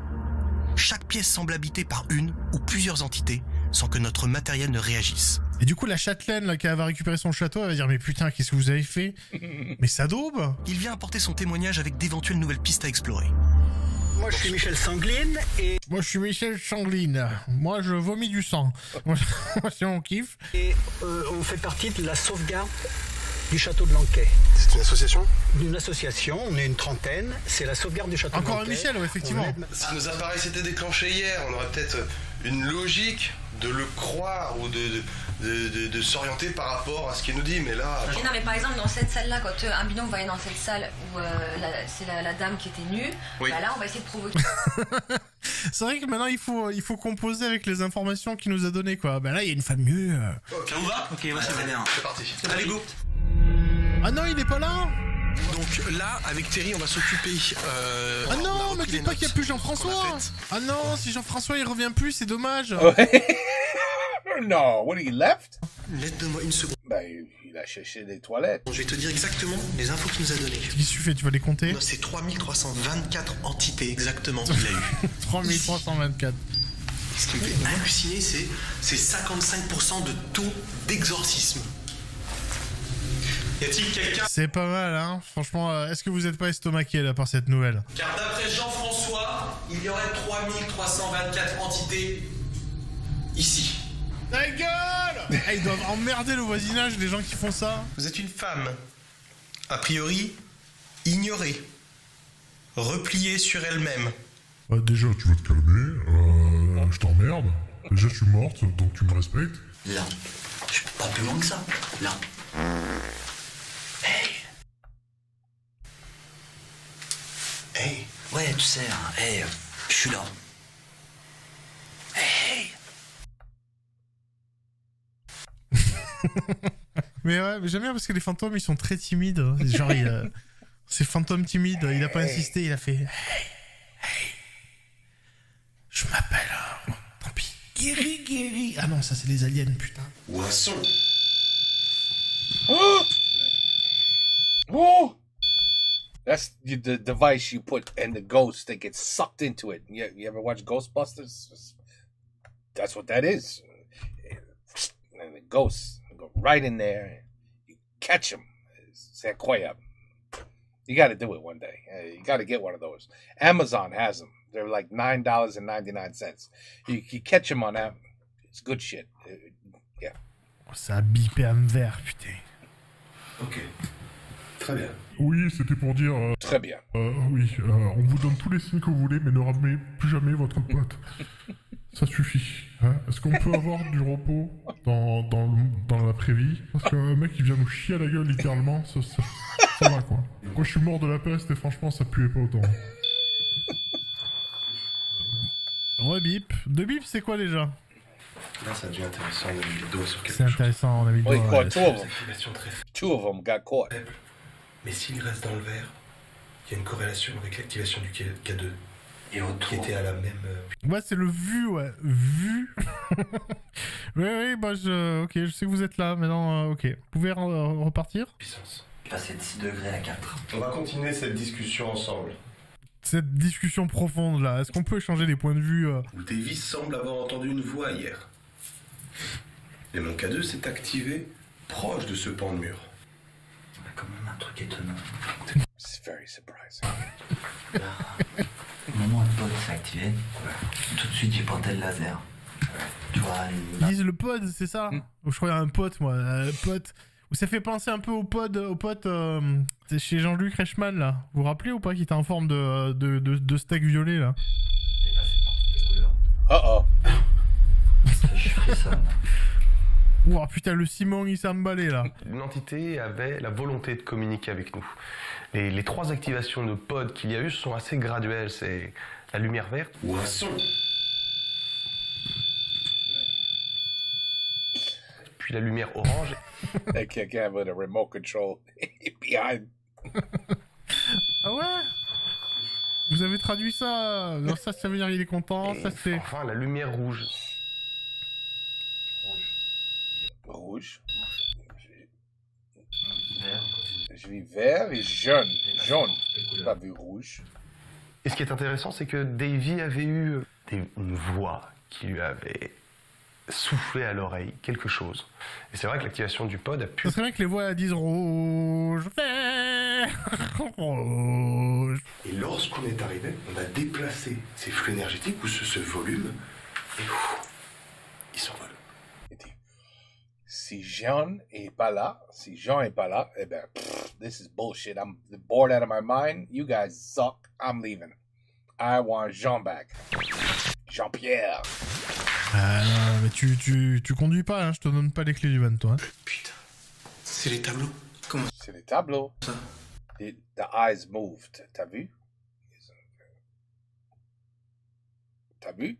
Speaker 3: Chaque pièce semble habitée par une ou plusieurs entités, sans que notre matériel ne réagisse.
Speaker 2: Et du coup, la châtelaine là, qui va récupérer son château, elle va dire « Mais putain, qu'est-ce que vous avez fait ?» Mais ça daube.
Speaker 3: Il vient apporter son témoignage avec d'éventuelles nouvelles pistes à explorer. Moi je suis Michel Sangline et...
Speaker 2: Moi je suis Michel Sangline. Moi je vomis du sang. Moi c'est mon kiff.
Speaker 3: Et on fait partie de la sauvegarde du château de Lanquet.
Speaker 7: C'est une association?
Speaker 3: Une association, on est une trentaine, c'est la sauvegarde du château de Lanquet.
Speaker 2: Encore un Michel, ouais, effectivement.
Speaker 7: Si nos appareils s'étaient déclenchés hier, on aurait peut-être une logique de le croire ou de s'orienter par rapport à ce qu'il nous dit, mais là...
Speaker 6: Et non, mais par exemple, dans cette salle-là, quand un binôme va aller dans cette salle où c'est la dame qui était nue,
Speaker 7: oui.
Speaker 6: Bah là, on va essayer de provoquer.
Speaker 2: C'est vrai que maintenant, il faut composer avec les informations qu'il nous a données, quoi. Ben là, il y a une femme nue.
Speaker 7: Ok, on va? Ok, moi c'est bien. C'est parti. Allez, go.
Speaker 2: Ah non, il est pas là.
Speaker 7: Donc là, avec Terry, on va s'occuper...
Speaker 2: ah non, me dites pas qu'il n'y a plus Jean-François. Ah non, si Jean-François il revient plus, c'est dommage.
Speaker 1: Non, what, he left?
Speaker 7: Laisse-moi une seconde.
Speaker 1: Bah, il a cherché des toilettes.
Speaker 7: Je vais te dire exactement les infos qu'il nous a données.
Speaker 2: Qu'est-ce que tu fais? Tu vas les compter?
Speaker 7: Non, c'est 3324 entités exactement qu'il a eu.
Speaker 2: 3324.
Speaker 7: Ce qui me fait halluciner, c'est 55% de taux d'exorcisme. Y a-t-il quelqu'un...
Speaker 2: C'est pas mal, hein. Franchement, est-ce que vous êtes pas estomaqué là par cette nouvelle?
Speaker 7: Car d'après Jean-François, il y aurait 3324 entités ici.
Speaker 2: Ta gueule! Ils doivent emmerder le voisinage, les gens qui font ça.
Speaker 7: Vous êtes une femme, a priori, ignorée, repliée sur elle-même.
Speaker 14: Déjà, tu vas te calmer, je t'emmerde. Déjà, je suis morte, donc tu me respectes.
Speaker 3: Là, je suis pas plus loin que ça. Là. Hey. Hey. Ouais, tu sais, hein, hey, je suis là. Hey.
Speaker 2: Mais ouais, mais j'aime bien parce que les fantômes ils sont très timides. Genre, c'est fantôme timide, il a pas insisté, il a fait. Hey, hey. Je m'appelle. Tant pis. Guéri. Ah non, ça c'est les aliens, putain.
Speaker 7: Poisson.
Speaker 1: Oh! Oh! That's the device you put in the ghost that gets sucked into it. You ever watch Ghostbusters? That's what that is. And the ghosts go right in there. And you catch them. C'est incroyable. You got to do it one day. You got to get one of those. Amazon has them. They're like $9.99. You catch them on that. It's good shit. Yeah.
Speaker 2: Ça a bipé un verre, putain.
Speaker 7: Ok. Très bien.
Speaker 14: Oui, c'était pour dire...
Speaker 1: Très bien.
Speaker 14: Oui, on vous donne tous les signes que vous voulez, mais ne ramenez plus jamais votre pote. Ça suffit. Hein. Est-ce qu'on peut avoir du repos dans l'après-vie? Parce qu'un mec qui vient nous chier à la gueule, littéralement, ça va, quoi. Moi, je suis mort de la peste et franchement, ça puait pas autant.
Speaker 2: Rebip. Deux bips, c'est quoi déjà?
Speaker 7: Là, ça devient intéressant, on a mis le doigt sur quelque chose.
Speaker 2: C'est intéressant, on a mis le doigt.
Speaker 1: Oui, quoi, two of them.
Speaker 7: Activation très faible.
Speaker 1: Two of them got caught.
Speaker 7: Mais s'il reste dans le verre, il y a une corrélation avec l'activation du K2. Et qui était à la même...
Speaker 2: Ouais, c'est le vu, ouais. Vu. oui, bah ok, je sais que vous êtes là, maintenant, ok. Vous pouvez repartir?
Speaker 7: Puissance.
Speaker 3: Passer de 6 degrés à 4.
Speaker 7: On va continuer cette discussion ensemble.
Speaker 2: Cette discussion profonde, là, est-ce qu'on peut échanger des points de vue
Speaker 7: Où Davy semble avoir entendu une voix hier. Et mon K2 s'est activé proche de ce pan de mur.
Speaker 3: Il y a quand même un truc étonnant.
Speaker 1: It's very surprising.
Speaker 3: Au moment où le pod s'est activé, tout de suite j'ai porté le laser. Tu vois,
Speaker 2: Ils disent le pod, c'est ça? Je crois qu'il y a un pote, moi. Pote. Où ça fait penser un peu au pote chez Jean-Luc Reichmann, là. Vous vous rappelez ou pas qu'il était en forme de steak violet, là?
Speaker 1: Uh-oh.
Speaker 3: Je frissonne.
Speaker 2: Ouah, putain, le Simon, il s'est emballé, là.
Speaker 7: L'entité avait la volonté de communiquer avec nous. Et les 3 activations de pod qu'il y a eu sont assez graduelles. C'est la lumière verte. Poisson. Puis la lumière orange.
Speaker 1: That kick out with a remote control behind.
Speaker 2: Ah ouais? Vous avez traduit ça? Non, ça veut dire qu'il est content, ça c'est...
Speaker 7: Enfin, la lumière rouge.
Speaker 1: Rouge. Je vis vert et jaune. Jaune. J'ai pas vu rouge.
Speaker 7: Et ce qui est intéressant, c'est que Davy avait eu une voix qui lui avait soufflé à l'oreille quelque chose. Et c'est vrai que l'activation du pod a pu...
Speaker 2: Ça serait bien que les voix disent rouge, vert, rouge.
Speaker 7: Et lorsqu'on est arrivé, on a déplacé ces flux énergétiques ou ce volume et il s'envole.
Speaker 1: Si Jean est pas là, eh ben, this is bullshit. I'm bored out of my mind. You guys suck. I'm leaving. I want Jean back. Jean-Pierre.
Speaker 2: Non, mais tu conduis pas, hein, je te donne pas les clés du van, toi. Hein.
Speaker 7: Putain, c'est les tableaux. Comment?
Speaker 1: C'est les tableaux.
Speaker 7: Ça.
Speaker 1: The eyes moved. T'as vu? T'as vu?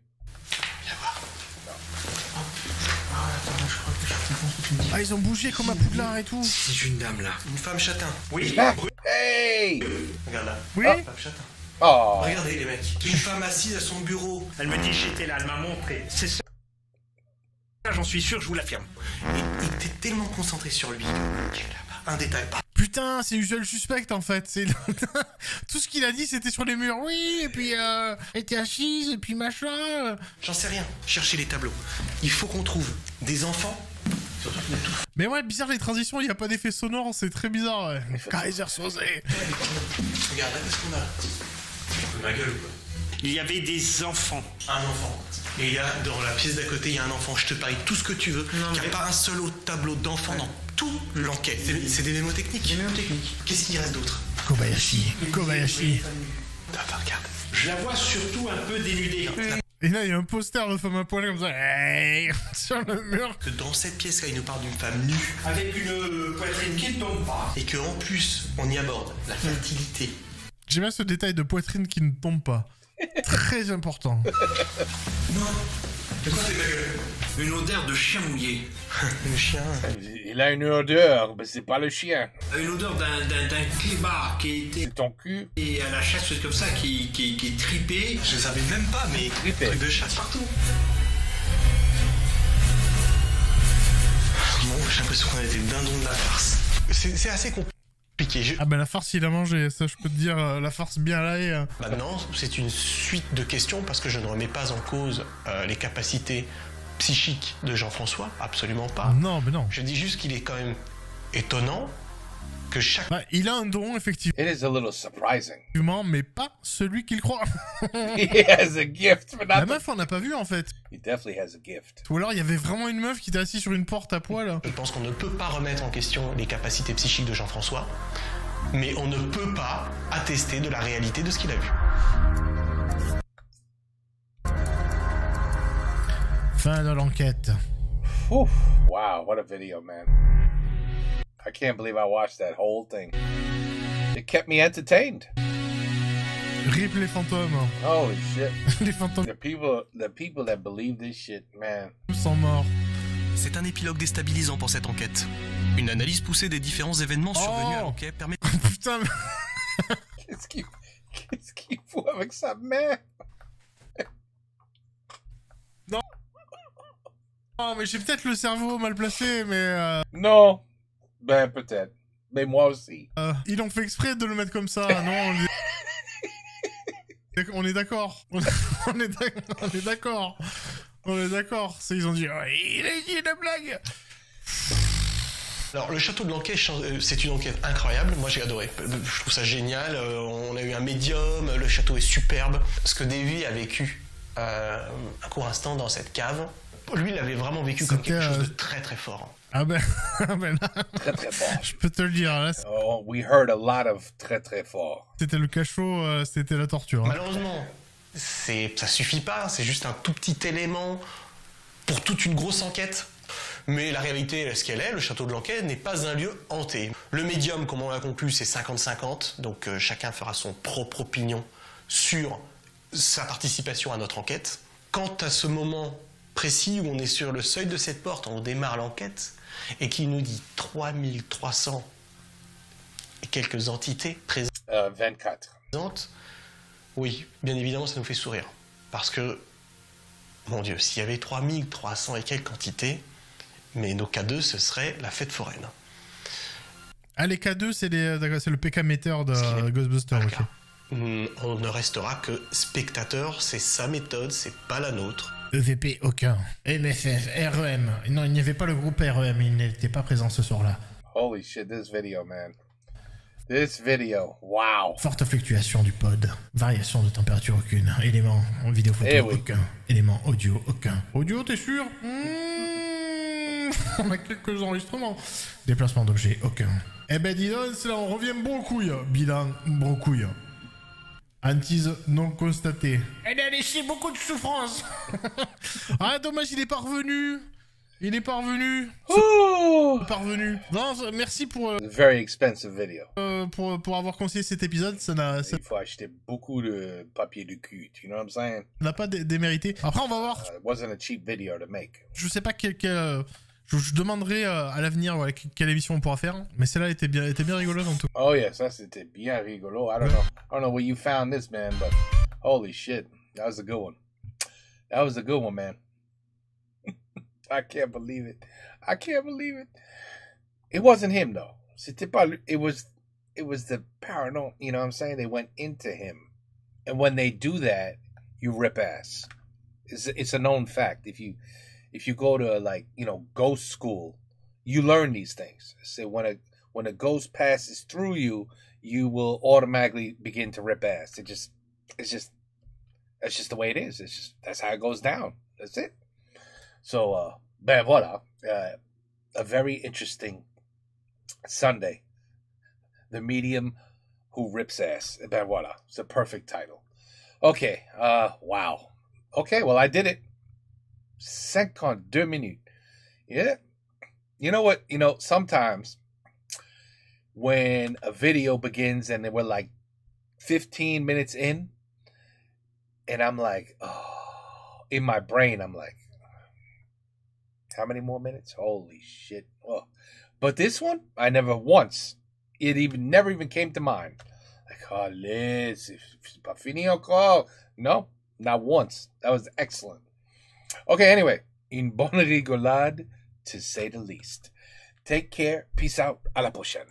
Speaker 7: Viens voir. Attends, je crois que je comprends ce que tu me dis.
Speaker 2: Ah, ils ont bougé comme à Poudlard et tout.
Speaker 7: C'est une dame là. Une femme châtain. Oui.
Speaker 1: Hey!
Speaker 7: Regarde là.
Speaker 2: Oui.
Speaker 7: Une femme châtain.
Speaker 1: Oh.
Speaker 7: Regardez les mecs. Une femme assise à son bureau.
Speaker 10: Elle me dit j'étais là, elle m'a montré. C'est ça. J'en suis sûr, je vous l'affirme.
Speaker 7: Il était tellement concentré sur lui. Un détail.
Speaker 2: Putain, c'est Usual Suspect en fait. C'est tout ce qu'il a dit, c'était sur les murs. Oui, et puis elle était assise, et puis machin.
Speaker 7: J'en sais rien. Cherchez les tableaux. Il faut qu'on trouve des enfants. Surtout qu'il y a tout.
Speaker 2: Mais ouais, bizarre les transitions, il n'y a pas d'effet sonore, c'est très bizarre. Ouais. Kaiser Soze.
Speaker 7: Regarde, là, qu'est-ce qu'on a? Ma gueule ou quoi?
Speaker 10: Il y avait des enfants.
Speaker 7: Un enfant. Et il y a, dans la pièce d'à côté, il y a un enfant. Je te parie tout ce que tu veux. Il n'y a pas un seul autre tableau d'enfant dans toute l'enquête. C'est des mémotechniques. Des mémotechniques. Qu'est-ce qu'il reste d'autre?
Speaker 2: Kobayashi.
Speaker 7: Attends, regarde.
Speaker 10: Je la vois surtout un peu dénudée.
Speaker 2: Et là, il y a un poster de femme à poil comme ça, hey, sur le mur.
Speaker 7: Que dans cette pièce-là, il nous parle d'une femme nue.
Speaker 10: Avec une poitrine qui ne tombe pas.
Speaker 7: Et qu'en plus, on y aborde la fertilité.
Speaker 2: J'aime bien ce détail de poitrine qui ne tombe pas. Très important.
Speaker 7: Non. De quoi c'est ma gueule?
Speaker 10: Une odeur de chien mouillé.
Speaker 7: Le chien.
Speaker 1: Il a une odeur, mais c'est pas le chien.
Speaker 10: Une odeur d'un clébard qui a été...
Speaker 1: C'est ton cul.
Speaker 10: Et à la chasse comme ça, qui est tripé.
Speaker 7: Je savais même pas, mais
Speaker 1: tripé.
Speaker 7: Truc de chasse partout. Bon, j'ai l'impression qu'on a été le dindon de la farce. C'est assez compliqué.
Speaker 2: Ah bah la farce il a mangé, ça je peux te dire, la farce bien là.
Speaker 7: Maintenant, c'est une suite de questions parce que je ne remets pas en cause les capacités psychiques de Jean-François, absolument pas.
Speaker 2: Non, mais non.
Speaker 7: Je dis juste qu'il est quand même étonnant que chaque...
Speaker 2: Bah, il a un don, effectivement.
Speaker 1: It is a little surprising.
Speaker 2: Mais pas celui qu'il croit.
Speaker 1: He has a gift for
Speaker 2: La meuf, on n'a pas vu, en fait.
Speaker 1: He definitely has a gift.
Speaker 2: Ou alors, il y avait vraiment une meuf qui était assise sur une porte à poil.
Speaker 7: Je pense qu'on ne peut pas remettre en question les capacités psychiques de Jean-François, mais on ne peut pas attester de la réalité de ce qu'il a vu.
Speaker 2: Fin de l'enquête.
Speaker 1: Wow, what a video, man. I can't believe I watched that whole thing. It kept me entertained.
Speaker 2: Rip les fantômes.
Speaker 1: Holy shit.
Speaker 2: Les fantômes.
Speaker 1: The people that believe this shit, man.
Speaker 2: Ils sont morts.
Speaker 3: C'est un épilogue déstabilisant pour cette enquête. Une analyse poussée des différents événements survenus à l'enquête permet...
Speaker 2: Putain,
Speaker 1: Qu'est-ce qu'il fout avec sa main?
Speaker 2: Non. Oh, mais j'ai peut-être le cerveau mal placé, mais...
Speaker 1: Non. Ben, peut-être. Mais moi aussi.
Speaker 2: Ils ont fait exprès de le mettre comme ça, non? On est d'accord. On est d'accord. Ils ont dit, oh, il a dit une blague.
Speaker 7: Alors, le château de l'enquête, c'est une enquête incroyable. Moi, j'ai adoré. Je trouve ça génial. On a eu un médium. Le château est superbe. Ce que Davy a vécu un court instant dans cette cave, lui, il avait vraiment vécu comme quelque chose de très très fort.
Speaker 2: Ah ben là,
Speaker 1: très très fort.
Speaker 2: Je peux te le dire. Là,
Speaker 1: oh, we heard a lot of très très fort.
Speaker 2: C'était le cachot, c'était la torture. Hein.
Speaker 7: Malheureusement, ça suffit pas. C'est juste un tout petit élément pour toute une grosse enquête. Mais la réalité est ce qu'elle est. Le château de l'enquête n'est pas un lieu hanté. Le médium, comme on l'a conclu, c'est 50-50. Donc chacun fera son propre opinion sur sa participation à notre enquête. Quant à ce moment précis où on est sur le seuil de cette porte, on démarre l'enquête, et qui nous dit 3300 et quelques entités présentes.
Speaker 1: 24.
Speaker 7: Oui, bien évidemment, ça nous fait sourire. Parce que, mon Dieu, s'il y avait 3300 et quelques entités, mais nos K2, ce serait la fête foraine.
Speaker 2: Ah, les K2, c'est le PK-meter de Ghostbusters, ok.
Speaker 7: On ne restera que spectateur, c'est sa méthode, c'est pas la nôtre.
Speaker 2: EVP, aucun. MFF, REM. Non, il n'y avait pas le groupe REM, il n'était pas présent ce soir-là.
Speaker 1: Holy shit, this video, man. This video, wow.
Speaker 2: Forte fluctuation du pod, variation de température aucune, élément en vidéo photo aucun, élément audio aucun. Audio, t'es sûr? On a quelques enregistrements. Déplacement d'objet aucun. Eh ben dis donc, c'est là, on revient brocouille. Bilan brocouille. Hantise non constatée. Elle a laissé beaucoup de souffrance. Ah dommage, il est parvenu. Il est parvenu.
Speaker 1: Oh,
Speaker 2: parvenu. Non, merci pour.
Speaker 1: Very expensive video.
Speaker 2: Pour avoir conseillé cet épisode, ça n'a.
Speaker 1: Il faut acheter beaucoup de papier de cul. You know what I'm saying?
Speaker 2: Ça n'a pas démérité. Après, on va voir.
Speaker 1: It wasn't a cheap video to make.
Speaker 2: Je sais pas je demanderai à l'avenir quelle émission on pourra faire, mais celle-là était bien rigolote en tout.
Speaker 1: Oh yeah, ça c'était bien rigolo. I don't know where you found this, man, but holy shit, that was a good one. That was a good one, man. I can't believe it. I can't believe it. It wasn't him though. C'était pas lui. It was the paranormal. You know what I'm saying? They went into him, and when they do that, you rip ass. It's a known fact. If you go to ghost school, you learn these things. So when a ghost passes through you, you will automatically begin to rip ass. That's just the way it is. That's how it goes down. That's it. So, ben voilà, a very interesting Sunday. The Medium Who Rips Ass. Ben voilà, it's a perfect title. Okay, wow. Okay, well, I did it. 52 minutes. Yeah. You know what? Sometimes when a video begins and we're like 15 minutes in, and I'm like, oh, in my brain, I'm like, how many more minutes? Holy shit. Oh. But this one, I never once, never even came to mind. Like, oh, c'est pas fini encore. No, not once. That was excellent. Okay, anyway, une bonne rigolade, to say the least. Take care. Peace out. À la prochaine.